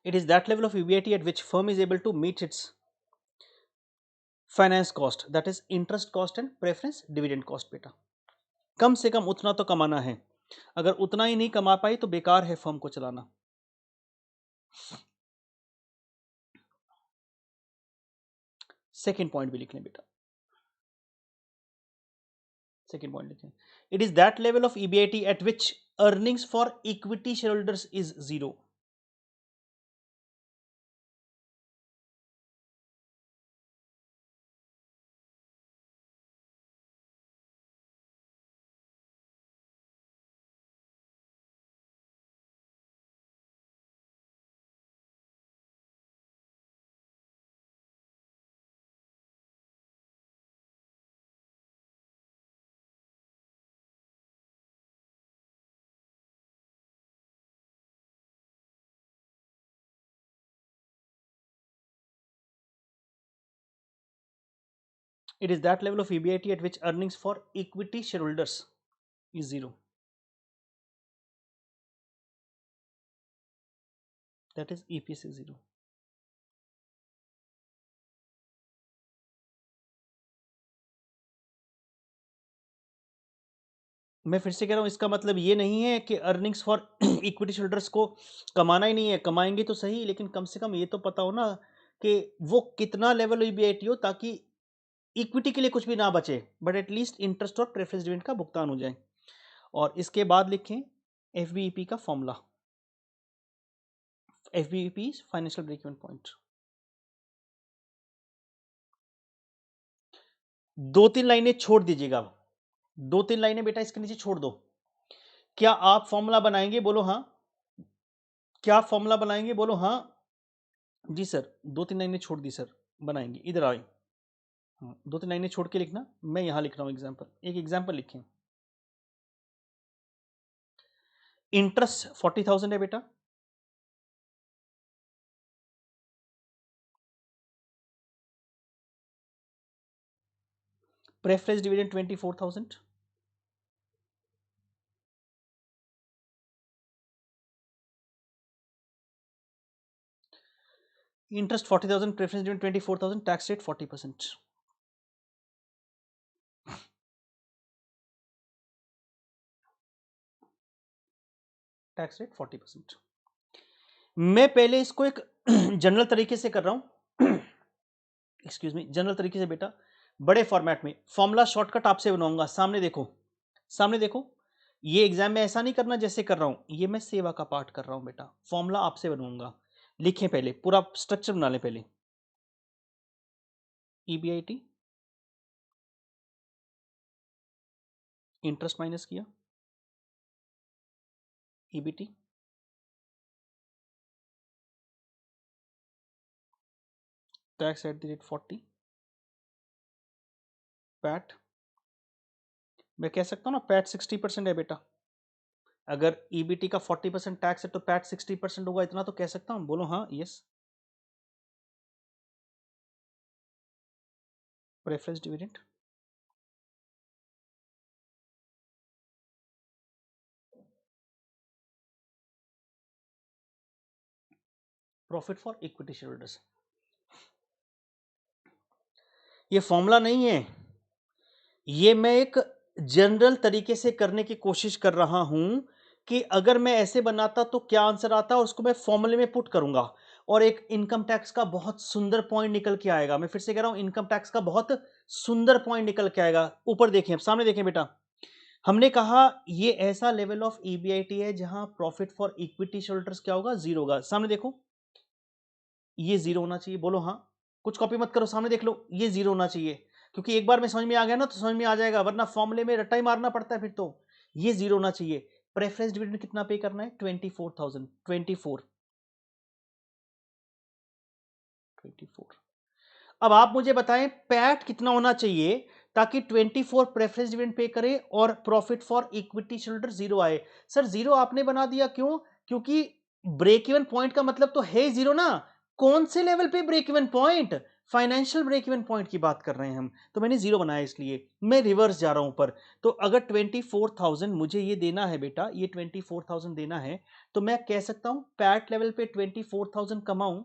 It is that level of EBIT at which firm is able to meet its finance cost, that is interest cost and preference dividend cost। बेटा कम से कम उतना तो कमाना है, अगर उतना ही नहीं कमा पाई तो बेकार है फर्म को चलाना। सेकेंड पॉइंट भी लिख लें बेटा, सेकेंड पॉइंट लिखें, it is that level of EBIT at which earnings for equity shareholders is zero. It is that level of EBIT at which earnings for equity shareholders is zero. That is EPS is zero. मैं फिर से कह रहा हूँ, इसका मतलब ये नहीं है कि अर्निंग्स फॉर इक्विटी शेयरहोल्डर्स को कमाना ही नहीं है, कमाएंगे तो सही, लेकिन कम से कम ये तो पता हो ना कि वो कितना लेवल ईबीआईटी हो, ताकि इक्विटी के लिए कुछ भी ना बचे, बट एटलीस्ट इंटरेस्ट और प्रेफरेंस डिविडेंड का भुगतान हो जाए। और इसके बाद लिखें एफबीईपी का formula. FBEP financial break even point. 2-3 लाइनें छोड़ दीजिएगा, 2-3 लाइनें बेटा इसके नीचे छोड़ दो। क्या आप फॉर्मूला बनाएंगे? बोलो हाँ। क्या आप फॉर्मूला बनाएंगे? बोलो हाँ। जी सर, 2-3 लाइनें छोड़ दी सर, बनाएंगे। इधर आए, हाँ 2-3 लाइनें छोड़ के लिखना। मैं यहां लिख रहा हूं एग्जाम्पल, एक एग्जाम्पल लिखें। इंटरेस्ट 40,000 है बेटा, preference dividend 24,000, interest 40,000, preference dividend 24,000, tax rate 40%। Tax rate 40%। मैं पहले इसको एक जनरल तरीके से कर रहा हूं, एक्सक्यूज मी, जनरल तरीके से बेटा, बड़े फॉर्मेट में। फॉर्मूला शॉर्टकट आपसे बनवाऊंगा। सामने देखो, सामने देखो। ये एग्जाम में ऐसा नहीं करना जैसे कर रहा हूं, ये मैं सेवा का पाठ कर रहा हूं बेटा। फॉर्मूला आपसे बनवाऊंगा। लिखें, पहले पूरा स्ट्रक्चर बना लें। पहले ईबीआईटी, इंटरेस्ट माइनस किया, EBT, tax at the rate 40, PAT, मैं कह सकता हूं ना पैट 60% है बेटा। अगर ईबीटी का 40% टैक्स है तो पैट 60% होगा, इतना तो कह सकता हूं। बोलो हाँ, yes. Preference dividend, profit for equity shareholders. ये फॉर्मूला नहीं है, ये मैं एक जनरल तरीके से करने की कोशिश कर रहा हूं कि अगर मैं ऐसे बनाता तो क्या आंसर आता, और उसको मैं फॉर्मूले में पुट करूंगा और एक इनकम टैक्स का बहुत सुंदर पॉइंट निकल के आएगा। मैं फिर से कह रहा हूं, इनकम टैक्स का बहुत सुंदर पॉइंट निकल के आएगा। ऊपर देखें, सामने देखें बेटा। हमने कहा ये ऐसा लेवल ऑफ ईबीआईटी है जहां प्रॉफिट फॉर इक्विटी शेयरहोल्डर्स क्या होगा, जीरो होगा। सामने देखो, ये जीरो होना चाहिए। बोलो हाँ। कुछ कॉपी मत करो, सामने देख लो, ये जीरो होना चाहिए। क्योंकि एक बार में समझ में आ गया ना तो समझ में आ जाएगा, वरना फॉर्मूले में रट्टा ही मारना पड़ता है फिर तो। ये जीरो होना चाहिए। प्रेफरेंस डिविडेंड कितना पे करना है? 24,000। 24। अब आप मुझे बताएं पैट कितना होना चाहिए ताकि 24 प्रेफरेंस डिविडेंड पे करे और profit for equity shareholder zero आए। सर जीरो आपने बना दिया, क्यों? क्योंकि ब्रेक इवन पॉइंट का मतलब तो है जीरो ना। कौन से लेवल पे break even point? Financial break even point की बात कर रहे हैं हम, तो मैंने जीरो बनाया। इसलिए मैं रिवर्स जा रहा हूं ऊपर। तो अगर 24,000 मुझे ये देना है बेटा, ये 24,000 देना है, तो मैं कह सकता हूं पैट लेवल पे 24,000 कमाऊं,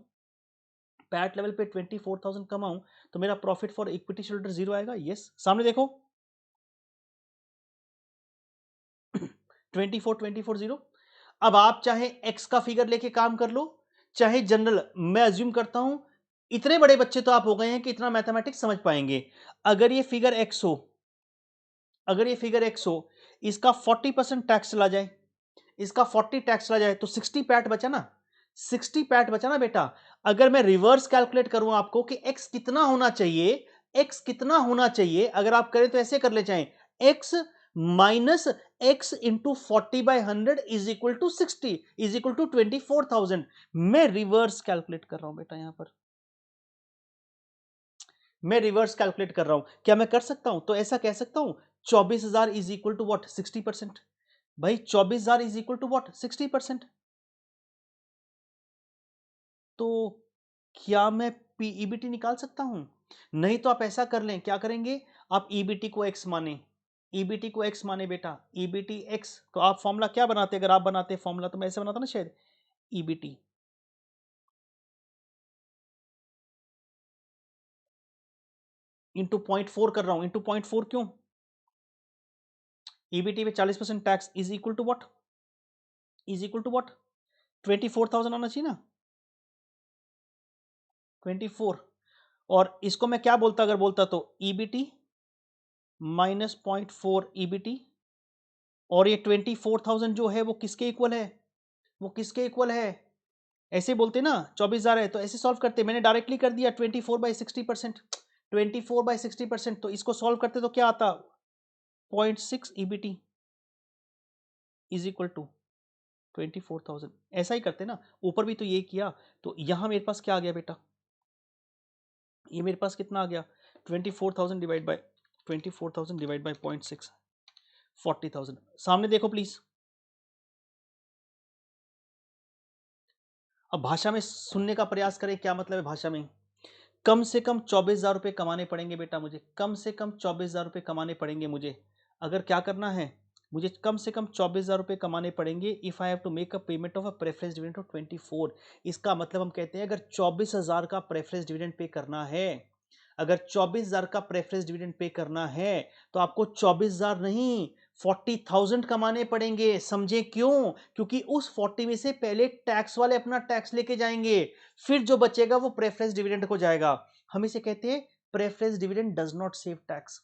पैट लेवल पे 24,000 कमाऊं तो मेरा profit for equity shareholder zero आएगा। यस, सामने देखो 24 जीरो। अब आप चाहे एक्स का फिगर लेके काम कर लो, चाहे जनरल। मैं अज्यूम करता हूं इतने बड़े बच्चे तो आप हो गए हैं कि इतना मैथमेटिक्स समझ पाएंगे। अगर ये फिगर एक्स हो, अगर ये फिगर एक्स हो, इसका 40% टैक्स चला जाए, इसका 40 टैक्स चला जाए तो 60 पैट बचा ना, 60 पैट बचा ना बेटा। अगर मैं रिवर्स कैलकुलेट करूं आपको कि x कितना होना चाहिए, x कितना होना चाहिए, अगर आप करें तो ऐसे कर ले, चाहें x minus x into 40/100 is equal to 60 is equal to 24,000। मैं रिवर्स कैलकुलेट कर रहा हूं बेटा, यहां पर मैं रिवर्स कैलकुलेट कर रहा हूं। क्या मैं कर सकता हूं? तो ऐसा कह सकता हूं 24,000 इज इक्वल टू व्हाट, 60%। भाई 24,000 इज इक्वल टू व्हाट, 60%। तो क्या मैं ईबीटी निकाल सकता हूं? नहीं तो आप ऐसा कर लें, क्या करेंगे आप? ईबीटी को एक्स माने, ईबीटी को एक्स माने बेटा, ईबीटी एक्स। तो आप फॉर्मूला क्या बनाते? अगर आप बनाते फॉर्मूला तो मैं ऐसे बनाता ना शायद, ईबीटी इंटू 0.4 कर रहा हूं। इंटू 0.4 क्यों? ईबीटी पे 40% tax is equal to what, is equal to what, 24,000 आना चाहिए ना, 24। और इसको मैं क्या बोलता अगर बोलता तो ईबीटी माइनस 0.4 ईबीटी, और ये 24,000 जो है वो किसके इक्वल है, वो किसके इक्वल है, ऐसे बोलते ना 24,000 है तो ऐसे सॉल्व करते, मैंने डायरेक्टली कर दिया 24/60%, 24/60%, तो इसको सॉल्व करते तो क्या आता 0.6 ईबीटी इज इक्वल टू 24,000, ऐसा ही करते ना, ऊपर भी तो ये किया, तो यहां मेरे पास क्या आ गया बेटा, ये मेरे पास कितना आ गया 24,000 डिवाइड बाय 0.6, 40,000। सामने देखो प्लीज, अब भाषा में सुनने का प्रयास करें, क्या मतलब है भाषा में, कम से कम 24,000 रुपए कमाने पड़ेंगे बेटा मुझे, कम से कम 24,000 रुपए कमाने पड़ेंगे मुझे, अगर क्या करना है, मुझे कम से कम 24,000 रुपए कमाने पड़ेंगे if I have to make a payment of a preference dividend of 24। इसका मतलब हम कहते हैं अगर 24,000 का प्रेफरेंस डिविडेंड पे करना है, अगर 24,000 का प्रेफरेंस डिविडेंड पे करना है तो आपको 24,000 नहीं 40,000 कमाने पड़ेंगे। समझे क्यों? क्योंकि उस 40 में से पहले टैक्स वाले अपना टैक्स लेके जाएंगे, फिर जो बचेगा वो प्रेफरेंस डिविडेंड को जाएगा। हम इसे कहते हैं preference dividend does not save tax,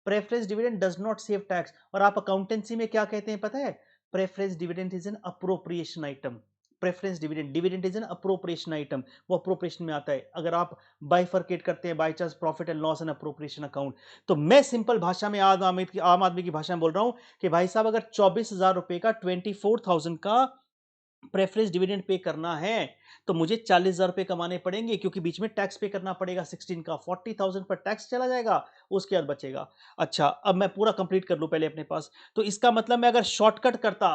preference dividend does not save tax. और आप अकाउंटेंसी में क्या कहते हैं पता है, preference dividend is an appropriation item, preference dividend, dividend is an appropriation item, वो अप्रोप्रिएशन में आता है। अगर आप बाइफरकेट करते हैं by chance profit and loss and appropriation account, तो मैं सिंपल भाषा में आम आदमी की भाषा में बोल रहा हूं कि भाई साहब अगर 24,000 रुपए का 24,000 का प्रेफरेंस डिविडेंड पे करना है तो मुझे 40,000 रुपए कमाने पड़ेंगे, क्योंकि बीच में टैक्स पे करना पड़ेगा 16 का, 40,000 पर टैक्स चला जाएगा, उसके बाद बचेगा। अच्छा अब मैं पूरा कंप्लीट कर लूं पहले अपने पास, तो इसका मतलब मैं अगर शॉर्टकट करता,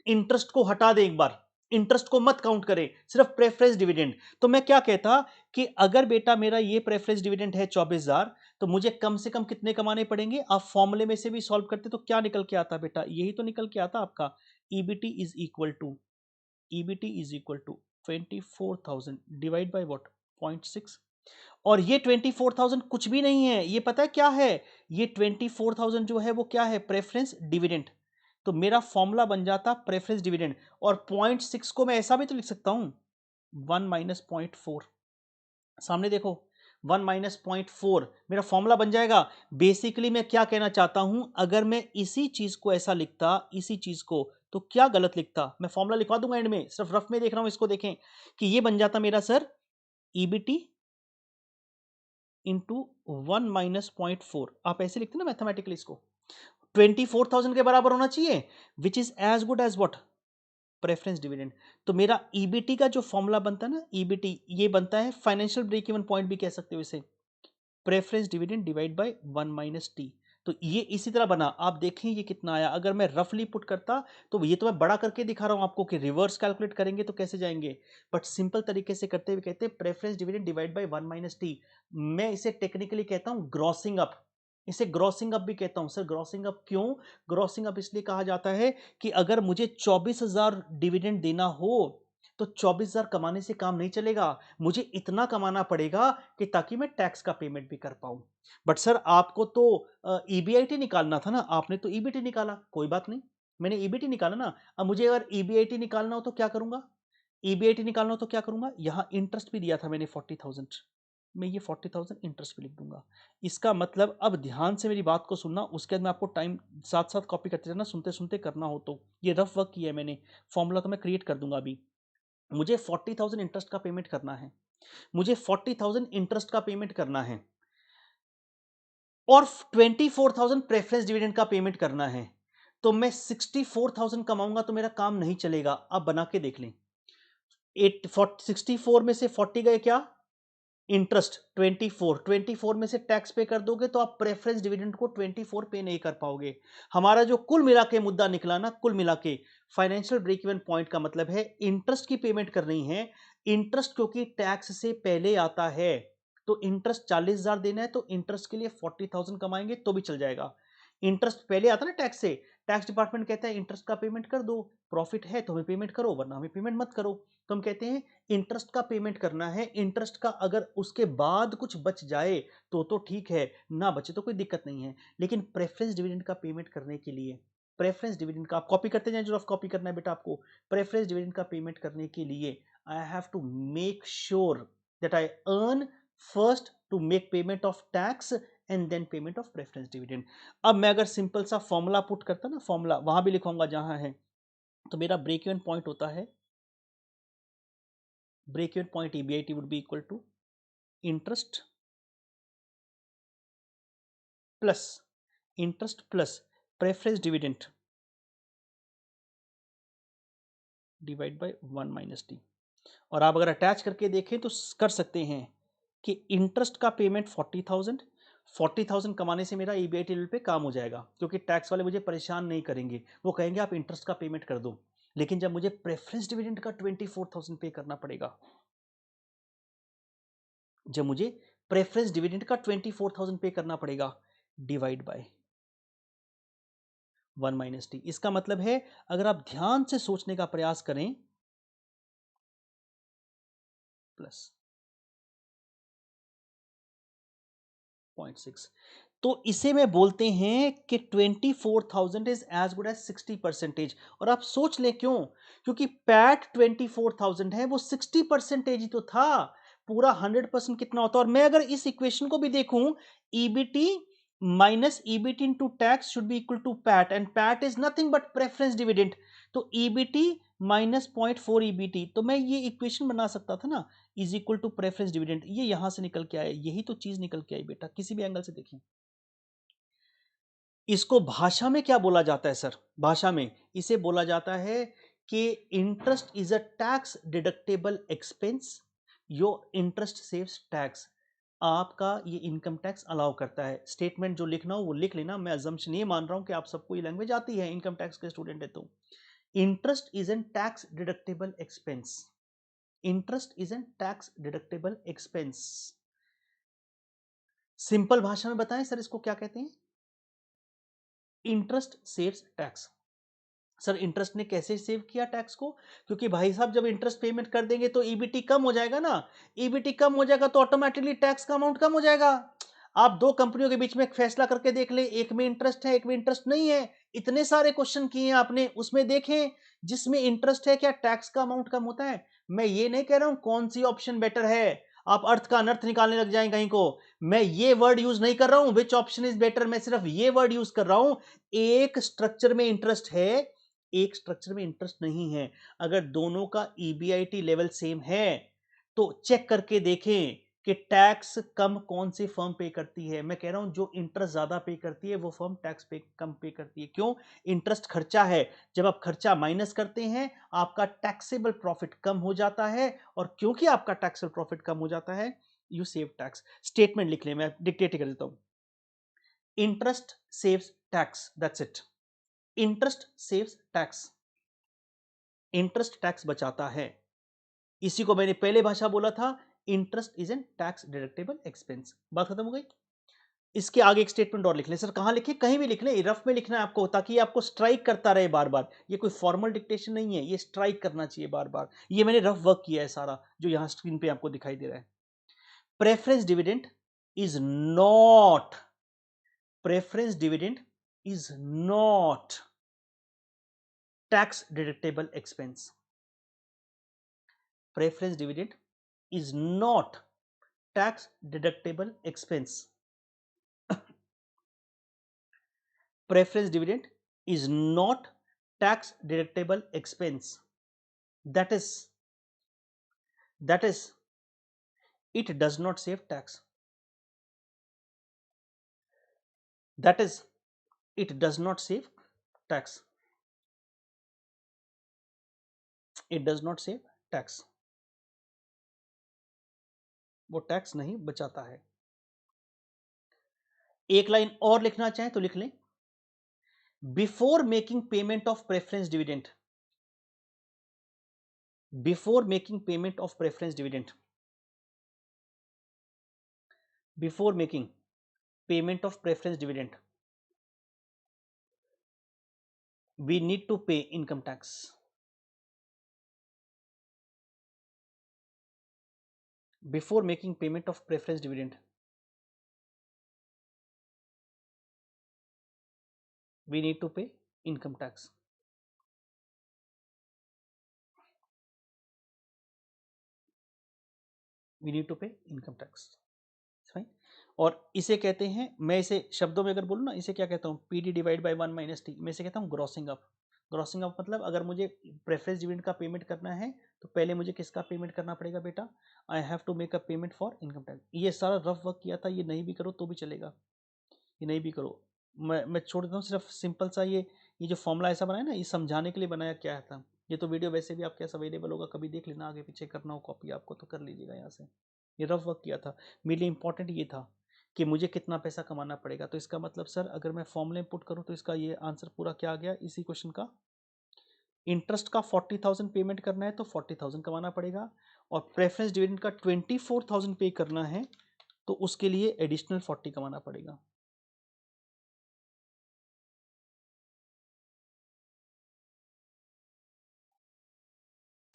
इंटरेस्ट को हटा दे एक बार, इंटरेस्ट को मत काउंट करें, सिर्फ प्रेफरेंस डिविडेंड, तो मैं क्या कहता कि अगर बेटा मेरा ये प्रेफरेंस डिविडेंड है 24,000, तो मुझे कम से कम कितने कमाने पड़ेंगे, आप फॉर्मूले में से भी सॉल्व करते तो क्या निकल के आता बेटा, यही तो निकल के आता आपका EBT is equal to, EBT is equal to 24,000 divide by what 0.6, और ये 24,000 कुछ भी नहीं है, ये पता है क्या है, ये 24,000 जो है वो क्या है, प्रेफरेंस डिविडेंड। तो मेरा फॉर्मूला बन जाता प्रेफरेंस डिविडेंड, और 0.6 को मैं ऐसा भी तो लिख सकता हूं 1 माइनस 0.4, सामने देखो 1 माइनस 0.4 मेरा फॉर्मूला बन जाएगा। बेसिकली मैं क्या कहना चाहता हूं, अगर मैं इसी चीज को ऐसा लिखता, इसी चीज को, तो क्या गलत लिखता, मैं फॉर्मूला लिखवा दूंगा एंड में, सिर्फ रफ में देख रहा हूं, इसको देखें कि ये बन जाता मेरा सर ईबीटी इंटू 1 माइनस 0.4, आप ऐसे लिखते ना मैथमेटिकली, इसको 24,000 के बराबर होना चाहिए, which is as good as what, preference dividend. तो मेरा ईबीटी का जो फॉर्मूला बनता है ना, ईबीटी ये बनता है फाइनेंशियल ब्रेक इवन पॉइंट भी कह सकते हो इसे, preference dividend divide by 1 minus T. तो ये इसी तरह बना, आप देखें ये कितना आया, अगर मैं रफली पुट करता, तो ये तो मैं बड़ा करके दिखा रहा हूं आपको कि रिवर्स कैलकुलेट करेंगे तो कैसे जाएंगे, बट सिंपल तरीके से करते हुए कहते हैं preference dividend divide by 1 minus T. मैं इसे टेक्निकली कहता हूं ग्रॉसिंग अप, इसे ग्रॉसिंग अप भी कहता हूं। सर ग्रॉसिंग अप क्यों, ग्रॉसिंग अप इसलिए कहा जाता है कि अगर मुझे 24,000 डिविडेंड देना हो तो 24,000 कमाने से काम नहीं चलेगा, मुझे इतना कमाना पड़ेगा कि ताकि मैं टैक्स का पेमेंट भी कर पाऊं। बट सर आपको तो ईबीआईटी निकालना था ना, आपने तो ईबीटी निकाला, कोई बात नहीं, मैंने ईबीटी निकाला ना, अब मुझे अगर ईबीआईटी निकालना हो तो क्या करूंगा, ईबीआईटी निकालना हो तो क्या करूंगा, यहां इंटरेस्ट भी दिया था मैंने 40,000, मैं ये 40,000 इंटरेस्ट भी लिख दूंगा। इसका मतलब अब ध्यान से मेरी बात को सुनना, उसके बाद मैं आपको टाइम साथ साथ कॉपी करते रहना, सुनते सुनते करना हो तो, ये रफ वर्क किया है मैंने, फॉर्मूला तो मैं क्रिएट कर दूंगा अभी। मुझे 40,000 इंटरेस्ट का पेमेंट करना है, मुझे 40,000 इंटरेस्ट का पेमेंट करना है, और 24,000 प्रेफरेंस डिविडेंड का पेमेंट करना है, तो मैं 64,000 कमाऊंगा तो मेरा काम नहीं चलेगा। आप बना के देख लें, 64 में से 40 गए क्या, इंटरेस्ट 24, 24 में से टैक्स पे कर दोगे तो आप प्रेफरेंस डिविडेंड को 24 पे नहीं कर पाओगे। हमारा जो कुल मिला के मुद्दा निकला ना, कुल मिला के फाइनेंशियल ब्रेक इवन पॉइंट का मतलब है इंटरेस्ट की पेमेंट करनी है, इंटरेस्ट क्योंकि टैक्स से पहले आता है, तो इंटरेस्ट 40,000 देना है, तो इंटरेस्ट के लिए 40,000 कमाएंगे तो भी चल जाएगा। इंटरेस्ट पहले आता ना टैक्स से, टैक्स डिपार्टमेंट कहता है इंटरेस्ट का पेमेंट कर दो, प्रॉफिट है तो हमें पेमेंट करो वरना हमें पेमेंट मत करो। तो हम कहते हैं इंटरेस्ट का पेमेंट करना है, इंटरेस्ट का अगर उसके बाद कुछ बच जाए तो ठीक है, ना बचे तो कोई दिक्कत नहीं है, लेकिन प्रेफरेंस डिविडेंड का पेमेंट करने के लिए, प्रेफरेंस डिविडेंड का आप कॉपी करते जाए, जो रफ कॉपी करना है बेटा आपको, प्रेफरेंस डिविडेंड का पेमेंट करने के लिए I have to make sure that I earn first to make payment of tax and then payment of preference dividend. अब मैं अगर सिंपल सा फॉर्मूला पुट करता ना, फॉर्मूला वहां भी लिखूंगा जहां है, तो मेरा ब्रेक इवन पॉइंट होता है, break even point EBIT would be equal to interest plus preference dividend divide by 1 minus T. और आप अगर अटैच करके देखें तो कर सकते हैं कि इंटरेस्ट का पेमेंट 40,000 कमाने से मेरा EBIT लेवल पे काम हो जाएगा, क्योंकि टैक्स वाले मुझे परेशान नहीं करेंगे, वो कहेंगे आप इंटरेस्ट का पेमेंट कर दो। लेकिन जब मुझे प्रेफरेंस डिविडेंड का 24,000 पे करना पड़ेगा, जब मुझे प्रेफरेंस डिविडेंड का 24,000 पे करना पड़ेगा, डिवाइड बाय 1 माइनस टी। इसका मतलब है अगर आप ध्यान से सोचने का प्रयास करें, प्लस 0.6, तो इसे में बोलते हैं कि 24,000 इज एज गुड एज 60%। और आप सोच ले क्यों, क्योंकि पैट 24,000 है, वो 60% ही तो था, पूरा 100% कितना होता। और मैं अगर इस इक्वेशन को भी देखूं, EBT minus EBT into tax should be equal to PAT, and PAT is nothing but preference dividend. तो ईबीटी माइनस 0.4 ईबीटी, तो मैं ये इक्वेशन बना सकता था ना, is equal to preference dividend. ये यहां से निकल के आया, यही तो चीज निकल के आई बेटा, किसी भी एंगल से देखें। इसको भाषा में क्या बोला जाता है सर? भाषा में इसे बोला जाता है कि interest is a tax deductible expense, your interest saves tax. आपका ये इनकम टैक्स अलाउ करता है। स्टेटमेंट जो लिखना हो वो लिख लेना, मैं अजम्पशन ये मान रहा हूं कि आप सबको ये लैंग्वेज आती है, इनकम टैक्स के स्टूडेंट है तो। Interest is an tax deductible expense, interest is an tax deductible expense. Simple भाषा में बताएं सर इसको क्या कहते हैं? Interest saves tax. Sir interest ने कैसे सेव किया टैक्स को? क्योंकि भाई साहब जब इंटरेस्ट पेमेंट कर देंगे तो ईबीटी कम हो जाएगा ना, ईबीटी कम हो जाएगा तो ऑटोमेटिकली टैक्स का अमाउंट कम हो जाएगा। आप दो कंपनियों के बीच में एक फैसला करके देख ले, एक में इंटरेस्ट है एक में इंटरेस्ट नहीं है। इतने सारे क्वेश्चन किए हैं आपने, उसमें देखें जिसमें इंटरेस्ट है क्या टैक्स का अमाउंट कम होता है? मैं ये नहीं कह रहा हूं कौन सी ऑप्शन बेटर है, आप अर्थ का अनर्थ निकालने लग जाएं कहीं को। मैं ये वर्ड यूज नहीं कर रहा हूं विच ऑप्शन इज बेटर, मैं सिर्फ ये वर्ड यूज कर रहा हूं, एक स्ट्रक्चर में इंटरेस्ट है एक स्ट्रक्चर में इंटरेस्ट नहीं है। अगर दोनों का ईबीआईटी लेवल सेम है तो चेक करके देखें कि टैक्स कम कौन सी फर्म पे करती है। मैं कह रहा हूं जो इंटरेस्ट ज्यादा पे करती है वो फर्म टैक्स पे कम पे करती है। क्यों? इंटरेस्ट खर्चा है, जब आप खर्चा माइनस करते हैं आपका टैक्सेबल प्रॉफिट कम हो जाता है, और क्योंकि आपका टैक्सेबल प्रॉफिट कम हो जाता है यू सेव टैक्स। स्टेटमेंट लिख ले, मैं डिक्टेट कर देता हूं, interest saves tax, that's it. Interest saves tax, interest tax बचाता है। इसी को मैंने पहले भाषा बोला था, interest is an tax deductible expense. बात खत्म हो गई। इसके आगे एक स्टेटमेंट और लिख लें सर, कहां लिखे? कहीं भी लिख लें, रफ में लिखना है आपको, ताकि ये आपको स्ट्राइक करता रहे बार बार। ये कोई फॉर्मल डिक्टेशन नहीं है, ये स्ट्राइक करना चाहिए बार बार। ये मैंने रफ वर्क किया है सारा, जो यहां स्क्रीन पे आपको दिखाई दे रहा है। Preference dividend is not, preference dividend is not tax deductible expense. Preference dividend is not tax deductible expense. Preference dividend is not tax deductible expense. That is it does not save tax. That is it does not save tax. It does not save tax. वो tax नहीं बचाता है। एक line और लिखना चाहें तो लिख लें, before making payment of preference dividend, before making payment of preference dividend, before making payment of preference dividend, we need to pay income tax. Before making payment of preference dividend, we need to pay income tax. We need to pay income tax. Fine. और इसे कहते हैं, मैं इसे शब्दों में अगर बोलूँ ना, इसे क्या कहता हूँ, P D divide by 1 minus T, मैं इसे कहता हूँ ग्रॉसिंग अप। ग्रॉसिंग अप मतलब अगर मुझे प्रेफरेंस डिविडेंड का पेमेंट करना है तो पहले मुझे किसका पेमेंट करना पड़ेगा बेटा, I have to make a payment for income tax. ये सारा रफ वर्क किया था, ये नहीं भी करो तो भी चलेगा, ये नहीं भी करो, मैं छोड़ देता हूँ। सिर्फ सिंपल सा ये जो फॉर्मूला ऐसा बनाया ना, ये समझाने के लिए बनाया क्या था। ये तो वीडियो वैसे भी आपके पास अवेलेबल होगा, कभी देख लेना, आगे पीछे करना हो कॉपी आपको तो कर लीजिएगा यहाँ से। ये रफ वर्क किया था, मेरे लिए इंपॉर्टेंट ये था कि मुझे कितना पैसा कमाना पड़ेगा। तो इसका मतलब सर अगर मैं फॉर्मूले पुट करूँ तो इसका ये आंसर पूरा क्या आ गया इसी क्वेश्चन का, इंटरेस्ट का 40,000 पेमेंट करना है तो 40,000 कमाना पड़ेगा, और प्रेफरेंस डिविडेंड का 24,000 पे करना है तो उसके लिए एडिशनल 40 कमाना पड़ेगा।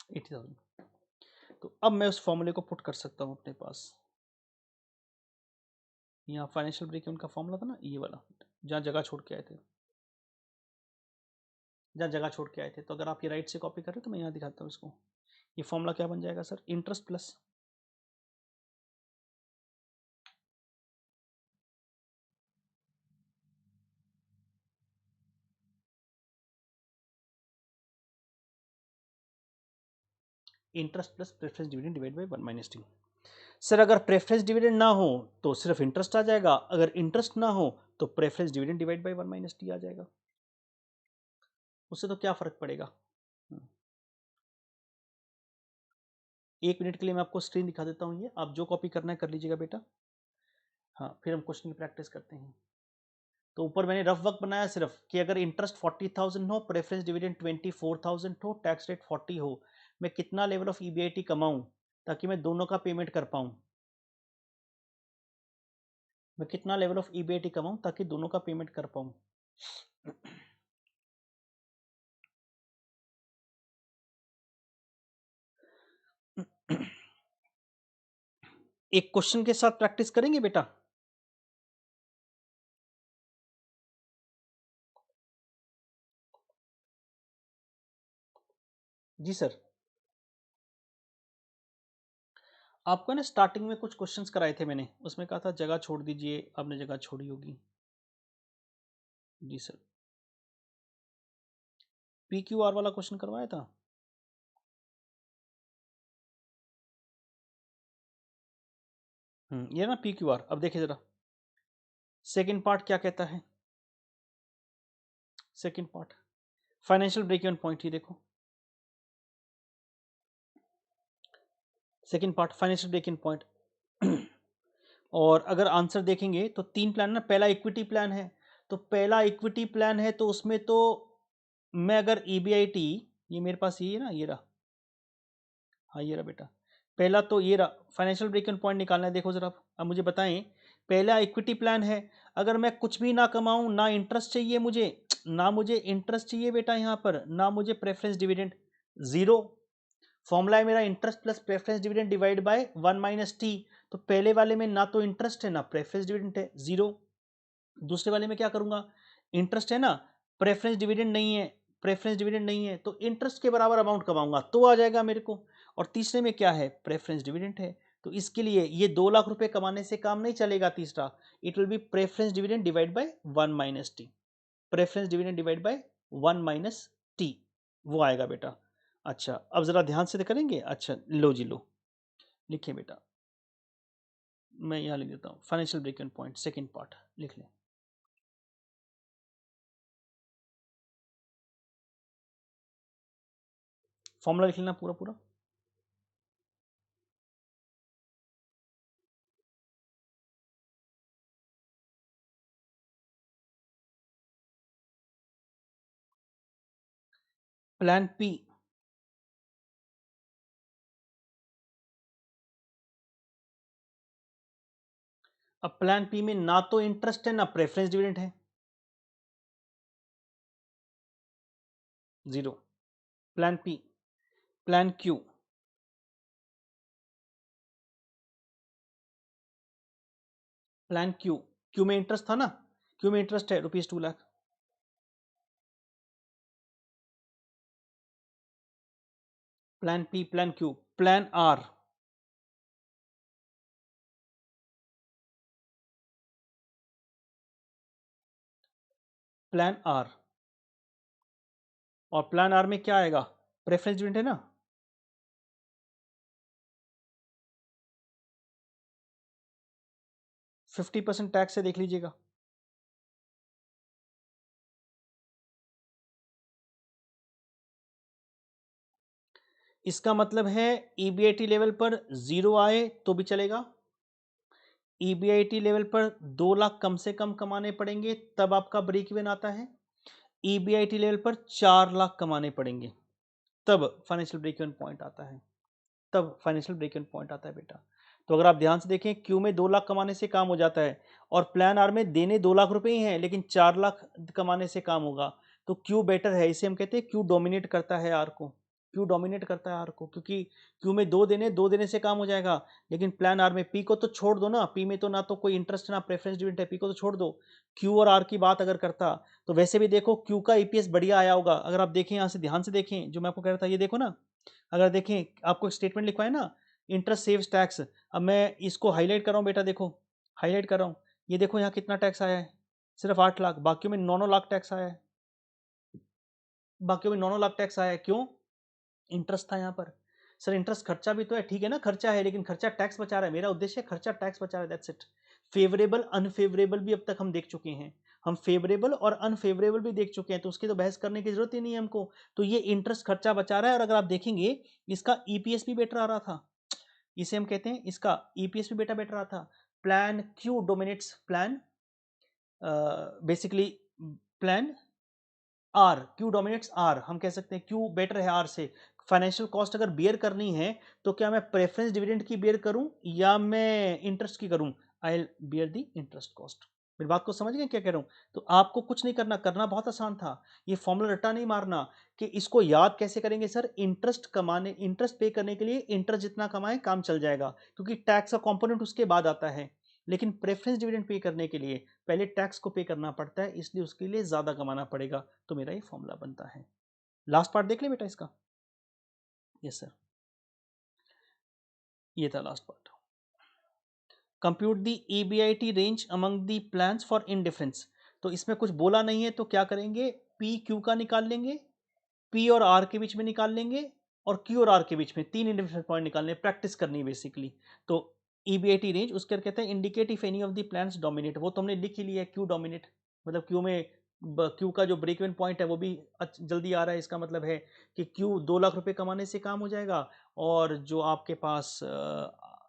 Eighty thousand. तो अब मैं उस फॉर्मूले को पुट कर सकता हूँ अपने पास। यहाँ फाइनेंशियल ब्रेक इवन का फॉर्मूला था ना, ये वाला, जहाँ जगह छोड़ के आए थे, जहाँ जगह छोड़ के आए थे। तो अगर आप ये राइट से कॉपी कर रहे हो तो मैं यहाँ दिखाता हूँ इसको। ये फॉर्मूला क्या बन जाएगा sir, interest plus interest plus preference dividend divide by 1 minus T. Sir अगर प्रेफरेंस डिविडेंड ना हो तो सिर्फ इंटरेस्ट आ जाएगा, अगर इंटरेस्ट ना हो तो preference dividend divide by 1 minus T आ जाएगा। उससे तो क्या फर्क पड़ेगा। 1 मिनट के लिए मैं आपको स्क्रीन दिखा देता हूँ, ये आप जो कॉपी करना है कर लीजिएगा बेटा। हाँ, फिर हम क्वेश्चन की प्रैक्टिस करते हैं। तो ऊपर मैंने रफ वर्क बनाया सिर्फ कि अगर इंटरेस्ट 40,000 हो, प्रेफरेंस डिविडेंड 24,000 हो, टैक्स रेट 40 हो, मैं कितना लेवल ऑफ ईबीआईटी कमाऊं ताकि मैं दोनों का पेमेंट कर पाऊं। मैं कितना लेवल ऑफ ईबीआईटी कमाऊं ताकि दोनों का पेमेंट कर पाऊं। एक क्वेश्चन के साथ प्रैक्टिस करेंगे बेटा। जी सर, आपको ना स्टार्टिंग में कुछ क्वेश्चंस कराए थे मैंने, उसमें कहा था जगह छोड़ दीजिए, आपने जगह छोड़ी होगी। जी सर, पी क्यू आर वाला क्वेश्चन करवाया था। ये ना पी क्यू आर। अब देखिए जरा सेकंड पार्ट क्या कहता है। Second part financial break even point, ही देखो second part financial break even point. और अगर आंसर देखेंगे तो 3 प्लान ना, पहला इक्विटी प्लान है, तो पहला इक्विटी प्लान है तो उसमें तो मैं अगर ईबीआईटी, ये मेरे पास ये है ना, ये रहा, हाँ ये रहा बेटा, पहला तो ये रहा, फाइनेंशियल ब्रेक इवन पॉइंट निकालना है। देखो जरा अब मुझे बताएं, पहला इक्विटी प्लान है, अगर मैं कुछ भी ना कमाऊं, ना इंटरेस्ट चाहिए मुझे, ना मुझे इंटरेस्ट चाहिए बेटा यहाँ पर, ना मुझे प्रेफरेंस डिविडेंड, जीरो। फॉर्मूला है मेरा interest plus preference dividend divide by 1 minus T. तो पहले वाले में ना तो इंटरेस्ट है ना प्रेफरेंस डिविडेंड है, जीरो। दूसरे वाले में क्या करूंगा, इंटरेस्ट है ना, प्रेफरेंस डिविडेंड नहीं है, प्रेफरेंस डिविडेंड नहीं है, तो इंटरेस्ट के बराबर अमाउंट कमाऊंगा तो आ जाएगा मेरे को। और तीसरे में क्या है, प्रेफरेंस डिविडेंड है, तो इसके लिए ये 2 लाख रुपए कमाने से काम नहीं चलेगा। तीसरा, it will be preference dividend divide by 1 minus T, preference dividend divide by 1 minus T, वो आएगा बेटा। अच्छा अब जरा ध्यान से करेंगे। अच्छा लो जी लो, लिखिए बेटा, मैं यहाँ लिख देता हूँ financial break even point second part, लिख लें। फॉर्मूला लिख लेना पूरा पूरा। प्लान पी, अब प्लान पी में ना तो इंटरेस्ट है ना प्रेफरेंस डिविडेंड है, zero. Plan P, plan Q, plan Q, Q में इंटरेस्ट था ना, क्यू में इंटरेस्ट है ₹2 lakh. Plan P, plan Q, plan R, plan R, और प्लान आर में क्या आएगा, प्रेफरेंस डिविडेंड है ना। फिफ्टी परसेंट टैक्स से देख लीजिएगा। इसका मतलब है ईबीआईटी लेवल पर 0 आए तो भी चलेगा, ईबीआईटी लेवल पर 2 लाख कम से कम कमाने पड़ेंगे तब आपका ब्रेक इवन आता है, ईबीआईटी लेवल पर 4 लाख कमाने पड़ेंगे तब फाइनेंशियल ब्रेक इवन पॉइंट आता है, तब फाइनेंशियल ब्रेक इवन पॉइंट आता है बेटा। तो अगर आप ध्यान से देखें, क्यू में 2 लाख कमाने से काम हो जाता है, और प्लान आर में देने 2 लाख रुपए ही हैं लेकिन 4 लाख कमाने से काम होगा। तो क्यू बेटर है, इसे हम कहते हैं क्यू डोमिनेट करता है आर को, क्यू डोमिनेट करता है आर को, क्योंकि क्यू में दो देने से काम हो जाएगा, लेकिन प्लान आर में पी को तो छोड़ दो ना, पी में तो ना तो कोई इंटरेस्ट ना प्रेफरेंस डिविडेंड है, पी को तो छोड़ दो। क्यू और आर की बात अगर करता तो वैसे भी देखो क्यू का ईपीएस बढ़िया आया होगा, अगर आप देखें यहाँ से ध्यान से देखें जो मैं आपको कह रहा था, ये देखो ना, अगर देखें आपको एक स्टेटमेंट लिखवा है ना, इंटरेस्ट सेव्स टैक्स। अब मैं इसको हाईलाइट कर रहा हूँ बेटा, देखो हाईलाइट कर रहा हूँ, ये देखो यहाँ कितना टैक्स आया है, सिर्फ 8 लाख, बाकी में 9 लाख टैक्स आया है, बाकी में 9 लाख टैक्स आया है। क्यों? इंटरेस्ट था यहाँ पर। सर इंटरेस्ट खर्चा भी तो है, ठीक है ना, खर्चा है लेकिन खर्चा टैक्स बचा रहा है, मेरा उद्देश्य है खर्चा टैक्स बचा रहा है, दैट्स इट। फेवरेबल अनफेवरेबल भी अब तक हम देख चुके हैं, हम फेवरेबल और अनफेवरेबल भी देख चुके हैं, तो उसकी तो बहस करने की जरूरत ही नहीं है हमको। तो ये इंटरेस्ट खर्चा बचा रहा है, और अगर आप देखेंगे इसका ईपीएस भी बेटर आ रहा था, इसे हम कहते हैं इसका ईपीएस भी बेटा बेटर आ था। Plan Q dominates plan, basically plan R, Q dominates R, हम कह सकते हैं क्यू बेटर है आर से। फाइनेंशियल कॉस्ट अगर बियर करनी है तो क्या मैं प्रेफरेंस डिविडेंड की बियर करूं या मैं इंटरेस्ट की करूं, I will bear the interest cost. मेरी बात को समझ गए क्या कह रहा हूं? तो आपको कुछ नहीं करना, करना बहुत आसान था, ये फॉर्मूला रट्टा नहीं मारना कि इसको याद कैसे करेंगे सर, इंटरेस्ट कमाने, इंटरेस्ट पे करने के लिए इंटरेस्ट जितना कमाए काम चल जाएगा, क्योंकि टैक्स का कंपोनेंट उसके बाद आता है, लेकिन प्रेफरेंस डिविडेंड पे करने के लिए पहले टैक्स को पे करना पड़ता है, इसलिए उसके लिए ज्यादा कमाना पड़ेगा, तो मेरा ये फॉर्मूला बनता है। लास्ट पार्ट देख ले बेटा इसका, यस सर, ये था last part. Compute the EBIT range among the plans for indifference, तो इसमें कुछ बोला नहीं है तो क्या करेंगे, पी क्यू का निकाल लेंगे, पी और आर के बीच में निकाल लेंगे, और क्यू और आर के बीच में 3 इंडिफरेंस पॉइंट निकालने, प्रैक्टिस करनी है बेसिकली। तो ईबीआईटी रेंज उसके कहते हैं indicate if any of the plans dominate, वो तो हमने लिख ही लिया है, क्यू डोमिनेट, मतलब क्यू में क्यू का जो ब्रेक इवन पॉइंट है वो भी जल्दी आ रहा है, इसका मतलब है कि क्यू 2 लाख रुपए कमाने से काम हो जाएगा, और जो आपके पास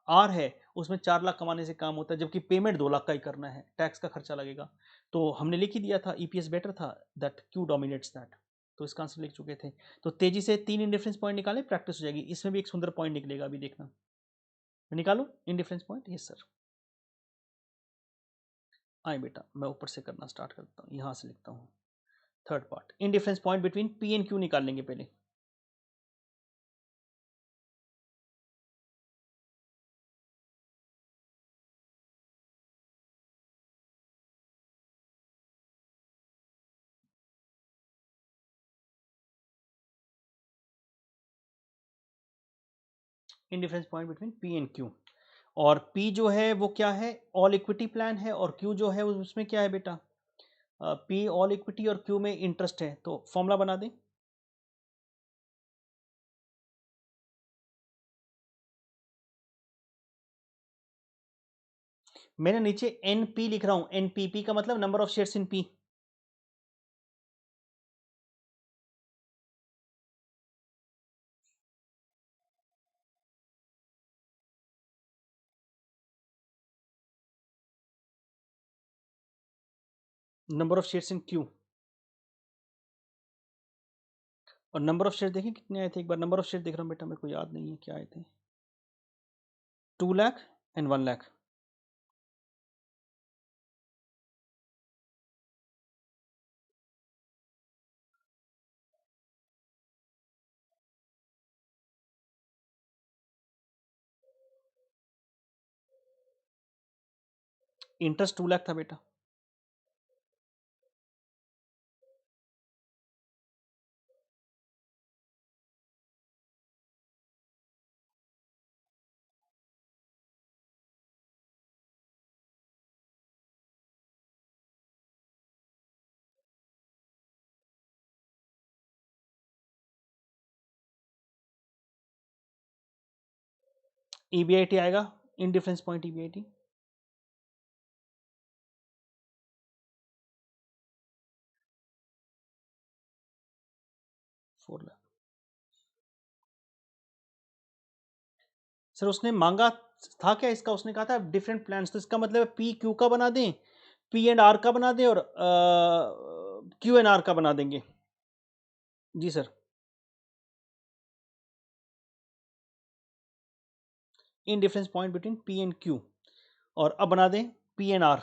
आर है उसमें 4 लाख कमाने से काम होता है, जबकि पेमेंट 2 लाख का ही करना है, टैक्स का खर्चा लगेगा। तो हमने लिख ही दिया था ईपीएस बेटर था, दैट क्यू डोमिनेट्स दैट, तो इसका आंसर लिख चुके थे। तो तेजी से 3 इंडिफरेंस पॉइंट निकालें, प्रैक्टिस हो जाएगी, इसमें भी एक सुंदर पॉइंट निकलेगा, अभी देखना। मैं निकालूं इंडिफरेंस पॉइंट, यस सर। आए बेटा मैं ऊपर से करना स्टार्ट करता हूँ, यहाँ से लिखता हूँ। Third part, indifference point between P and Q निकाल लेंगे पहले। Indifference point between P and Q, और पी जो है वो क्या है, ऑल इक्विटी प्लान है, और क्यू जो है उसमें क्या है बेटा, पी ऑल इक्विटी और क्यू में इंटरेस्ट है, तो फॉर्मूला बना दें। मैंने नीचे एनपी लिख रहा हूं, एनपीपी का मतलब number of shares in P, number of shares in Q, और नंबर ऑफ शेयर देखें कितने आए थे, एक बार नंबर ऑफ शेयर देख रहा हूँ बेटा, मेरे को याद नहीं है क्या आए थे, 2 लाख एंड 1 लाख। इंटरेस्ट 2 लाख था बेटा। EBIT आएगा, in difference point EBIT 4 lakh. Sir उसने मांगा था क्या इसका, उसने कहा था डिफरेंट प्लान्स, तो इसका मतलब पी क्यू का बना दें, पी एंड आर का बना दें और क्यू एंड आर का बना देंगे। जी sir, indifference point between P and Q, और अब बना दें पी एंड आर।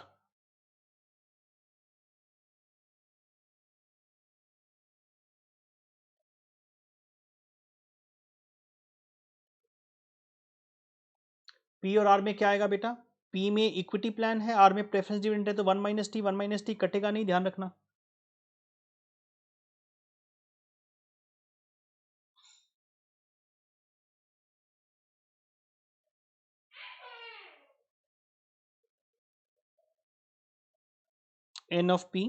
पी और आर में क्या आएगा बेटा, पी में इक्विटी प्लान है, आर में प्रेफरेंस डिविडेंड है, तो 1 - T कटेगा नहीं, ध्यान रखना। एन ऑफ पी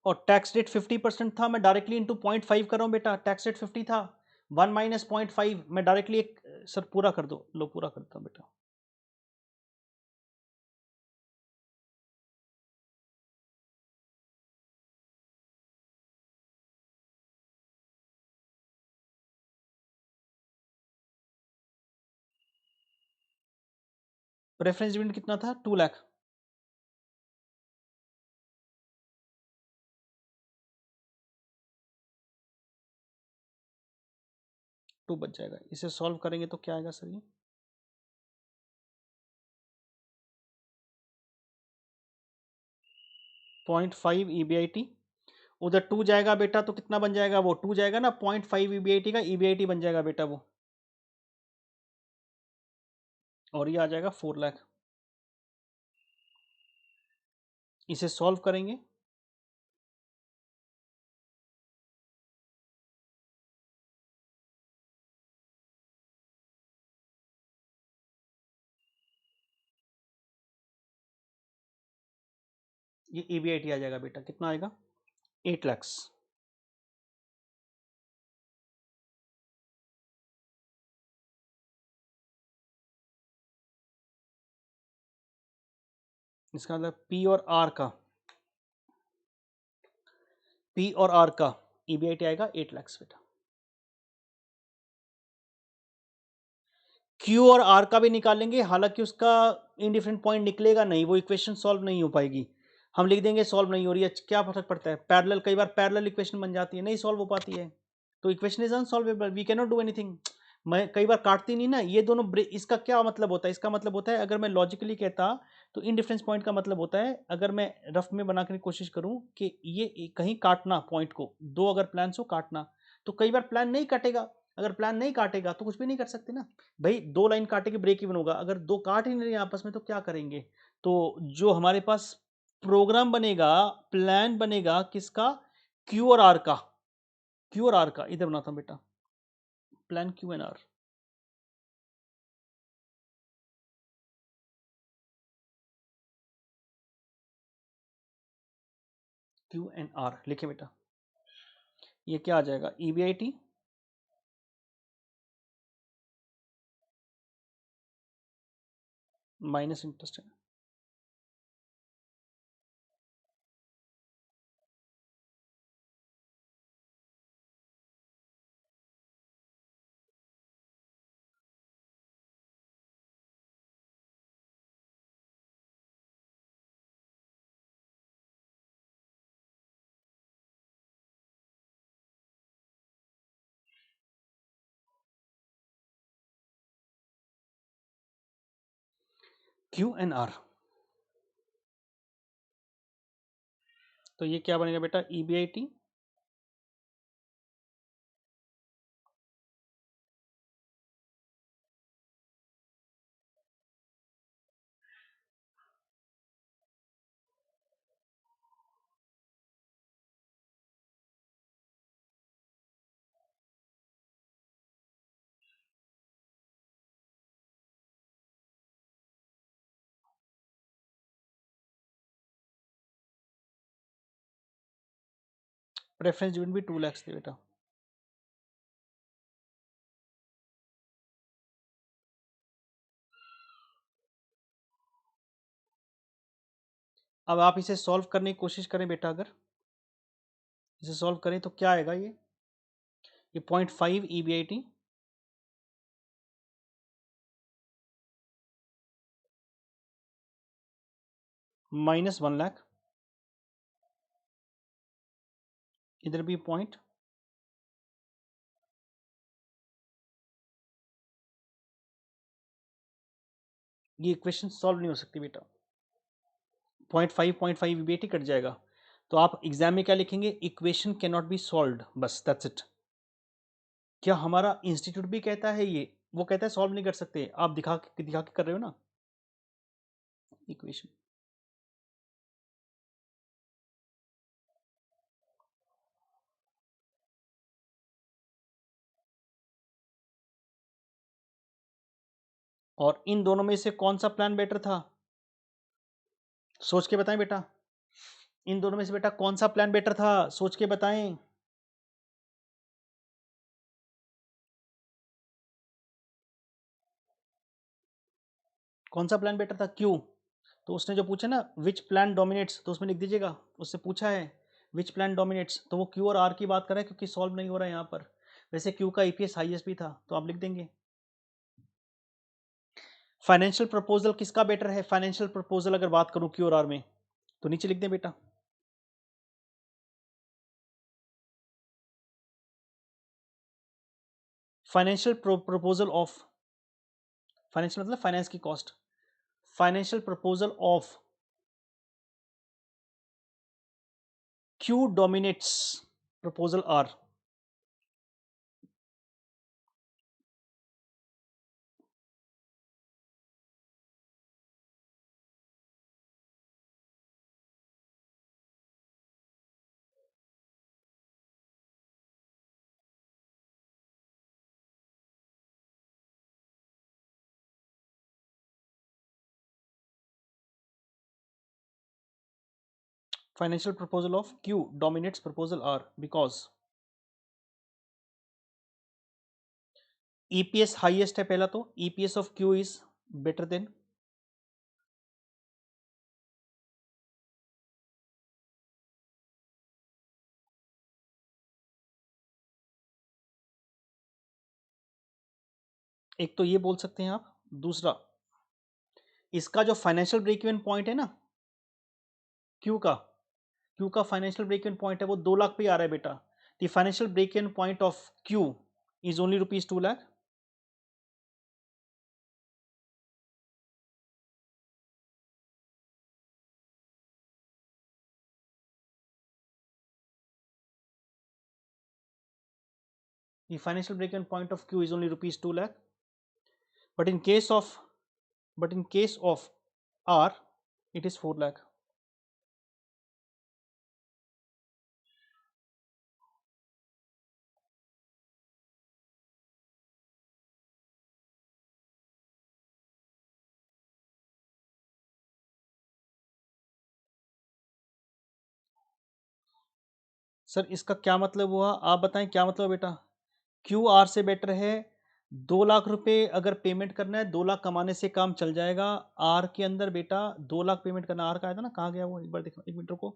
और टैक्स रेट 50% था, मैं डायरेक्टली इंटू 0.5 कर रहा हूँ बेटा, टैक्स रेट 50 था, 1 - 0.5 मैं डायरेक्टली एक, सर पूरा कर दो, लो पूरा करता हूँ बेटा। प्रेफरेंस डिविडेंड कितना था, 2 लाख। टू बच जाएगा, इसे सॉल्व करेंगे तो क्या आएगा सर, ये 0.5 EBIT, उधर 2 जाएगा बेटा तो कितना बन जाएगा, वो 2 जाएगा ना, 0.5 EBIT का EBIT बन जाएगा बेटा वो, और ये आ जाएगा 4 लाख। इसे सॉल्व करेंगे, ये EBIT आ जाएगा बेटा, कितना आएगा, 8 लाख। इसका मतलब पी और आर का EBIT आएगा 8 लाख बेटा। क्यू और आर का भी निकालेंगे, हालांकि उसका इंडिफरेंट पॉइंट निकलेगा नहीं, वो इक्वेशन सॉल्व नहीं हो पाएगी, हम लिख देंगे सॉल्व नहीं हो रही है, क्या फर्क पड़ता है, पैरेलल, कई बार पैरेलल इक्वेशन बन जाती है, नहीं सॉल्व हो पाती है, तो equation is unsolvable, we can not do anything. मैं कई बार काटती नहीं ना, ये दोनों इसका क्या मतलब होता है, इसका मतलब होता है अगर मैं लॉजिकली कहता तो इन डिफरेंस पॉइंट का मतलब होता है, अगर मैं रफ में बनाने की कोशिश करूं कि ये कहीं काटना पॉइंट को, दो अगर प्लान हो काटना, तो कई बार प्लान नहीं काटेगा, अगर प्लान नहीं काटेगा तो कुछ भी नहीं कर सकते ना भाई, दो लाइन काटेंगे ब्रेक इवन होगा, अगर दो काट ही नहीं रहे आपस में तो क्या करेंगे, तो जो हमारे पास प्रोग्राम बनेगा, प्लान बनेगा किसका, क्यू और आर का, क्यू और आर का, इधर बनाता हूं बेटा, plan Q and R, Q and R लिखे बेटा, ये क्या आ जाएगा, EBIT माइनस इंटरेस्ट है, क्यू एंड आर, तो ये क्या बनेगा बेटा, EBIT प्रेफरेंस डिविडेंड भी 2 लाख थे बेटा। अब आप इसे सॉल्व करने की कोशिश करें बेटा, अगर इसे सॉल्व करें तो क्या आएगा ये 0.5 EBIT माइनस 1 लाख, इधर भी पॉइंट, ये इक्वेशन सॉल्व नहीं हो सकती बेटा। 0.5 EBIT कट जाएगा, तो आप एग्जाम में क्या लिखेंगे, equation can not be solved, बस दैट्स इट। क्या हमारा इंस्टीट्यूट भी कहता है ये, वो कहता है सॉल्व नहीं कर सकते, आप दिखा के कर रहे हो ना इक्वेशन। और इन दोनों में से कौन सा प्लान बेटर था, सोच के बताएं बेटा। इन दोनों में से बेटा कौन सा प्लान बेटर था, सोच के बताएं। कौन सा प्लान बेटर था, क्यू। तो उसने जो पूछा ना विच प्लान डोमिनेट्स, तो उसमें लिख दीजिएगा, उससे पूछा है विच प्लान डोमिनेट्स, तो वो क्यू और आर की बात कर रहा है क्योंकि सॉल्व नहीं हो रहा है यहाँ पर। वैसे क्यू का ईपीएस हाईएस्ट भी था, तो आप लिख देंगे। फाइनेंशियल प्रपोजल किसका बेटर है, फाइनेंशियल प्रपोजल अगर बात करूं क्यू और आर में, तो नीचे लिख दें बेटा। फाइनेंशियल प्रपोजल ऑफ, फाइनेंशियल मतलब फाइनेंस की cost, financial proposal of Q dominates proposal R. Financial proposal of Q dominates proposal R because EPS highest है पहला, तो EPS of Q is better than, एक तो ये बोल सकते हैं आप। दूसरा, इसका जो फाइनेंशियल ब्रेक इवन पॉइंट है ना क्यू का फाइनेंशियल ब्रेक इवन पॉइंट है वो 2 लाख पे आ रहा है बेटा। The financial break even point of Q is only ₹2 lakh. The financial break-even point of Q is only ₹2 lakh, but in case of R, it is 4 lakh. Sir इसका क्या मतलब हुआ, आप बताएं क्या मतलब बेटा। क्यू आर से बेटर है, 2 लाख रुपए अगर पेमेंट करना है, 2 लाख कमाने से काम चल जाएगा। आर के अंदर बेटा 2 लाख पेमेंट करना, आर का आया था ना, कहाँ गया वो, एक बार देखो, एक मिनट को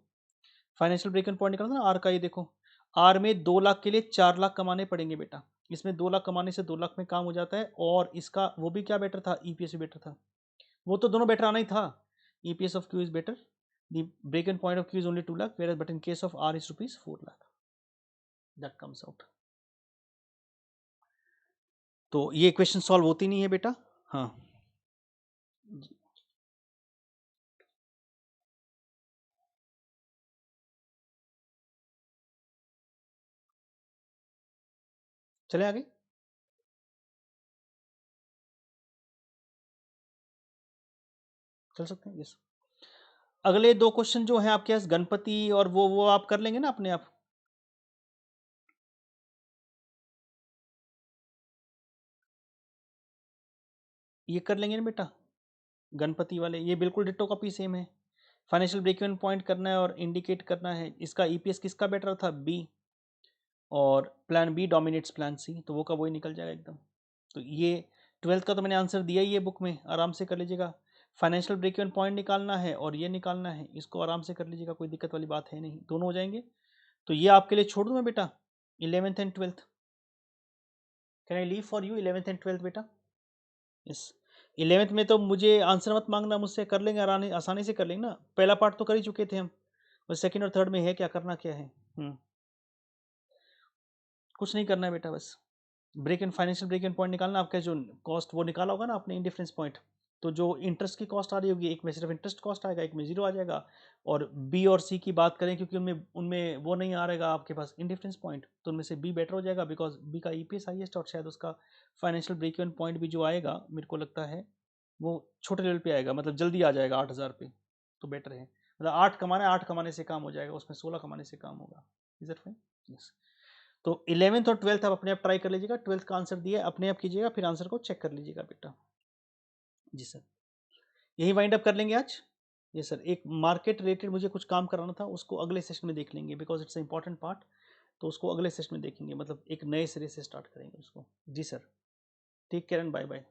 फाइनेंशियल ब्रेक इवन पॉइंट निकाला था ना आर का, ये देखो आर में 2 लाख के लिए 4 लाख कमाने पड़ेंगे बेटा। इसमें 2 लाख कमाने से 2 लाख में काम हो जाता है, और इसका वो भी क्या बेटर था, ईपीएस भी बेटर था, वो तो दोनों बेटर आना ही था। EPS of Q is better, the break even point of Q is only 2 lakh, whereas but in case of R is ₹4 lakh, that comes out। तो ये इक्वेशन सॉल्व होती नहीं है बेटा। हाँ जी। चले आगे, चल सकते हैं, यस। अगले 2 क्वेश्चन जो हैं आपके पास गणपति और वो आप कर लेंगे ना अपने आप, ये कर लेंगे ना बेटा, गणपति वाले ये बिल्कुल डिट्टो कॉपी सेम है। फाइनेंशियल ब्रेक इवन पॉइंट करना है और इंडिकेट करना है, इसका ईपीएस किसका बेटर था, बी। और plan B dominates plan C, तो वो का वही निकल जाएगा एकदम। तो ये 12th का तो मैंने आंसर दिया ही है बुक में, आराम से कर लीजिएगा। फाइनेंशियल ब्रेक इवन पॉइंट निकालना है और ये निकालना है, इसको आराम से कर लीजिएगा, कोई दिक्कत वाली बात है नहीं, दोनों हो जाएंगे। तो ये आपके लिए छोड़ दूँ मैं बेटा 11th and 12th? Can I leave for you 11th and 12th बेटा? यस। 11th में तो मुझे आंसर मत मांगना मुझसे, कर लेंगे आसानी से कर लेंगे ना, पहला पार्ट तो कर ही चुके थे हम, और सेकंड और थर्ड में है क्या, करना क्या है। कुछ नहीं करना है बेटा, बस break even financial break even point निकालना। आपका जो कॉस्ट वो निकाला होगा ना आपने इंडिफरेंस पॉइंट, तो जो इंटरेस्ट की कॉस्ट आ रही होगी, एक में सिर्फ इंटरेस्ट कॉस्ट आएगा, एक में जीरो आ जाएगा। और बी और सी की बात करें, क्योंकि उनमें उनमें वो नहीं आ रहेगा आपके पास इंडिफरेंस पॉइंट, तो उनमें से बी बेटर हो जाएगा, बिकॉज बी का ईपीएस हाईएस्ट, और शायद उसका फाइनेंशियल ब्रेक इवन पॉइंट भी जो आएगा मेरे को लगता है वो छोटे लेवल पे आएगा, मतलब जल्दी आ जाएगा 8,000 पे, तो बेटर है। मतलब 8 कमाना है, 8 कमाने से काम हो जाएगा, उसमें 16 कमाने से काम होगा। Is that fine? यस। तो 11th और 12th आप अपने आप ट्राई कर लीजिएगा, 12th का आंसर दिया अपने आप कीजिएगा, फिर आंसर को चेक कर लीजिएगा बेटा। जी सर, यही वाइंड अप कर लेंगे आज। ये सर, एक मार्केट रिलेटेड मुझे कुछ काम कराना था, उसको अगले सेशन में देख लेंगे, बिकॉज इट्स इंपॉर्टेंट पार्ट, तो उसको अगले सेशन में देखेंगे, मतलब एक नए सिरे से स्टार्ट करेंगे उसको। जी sir, take care and bye bye.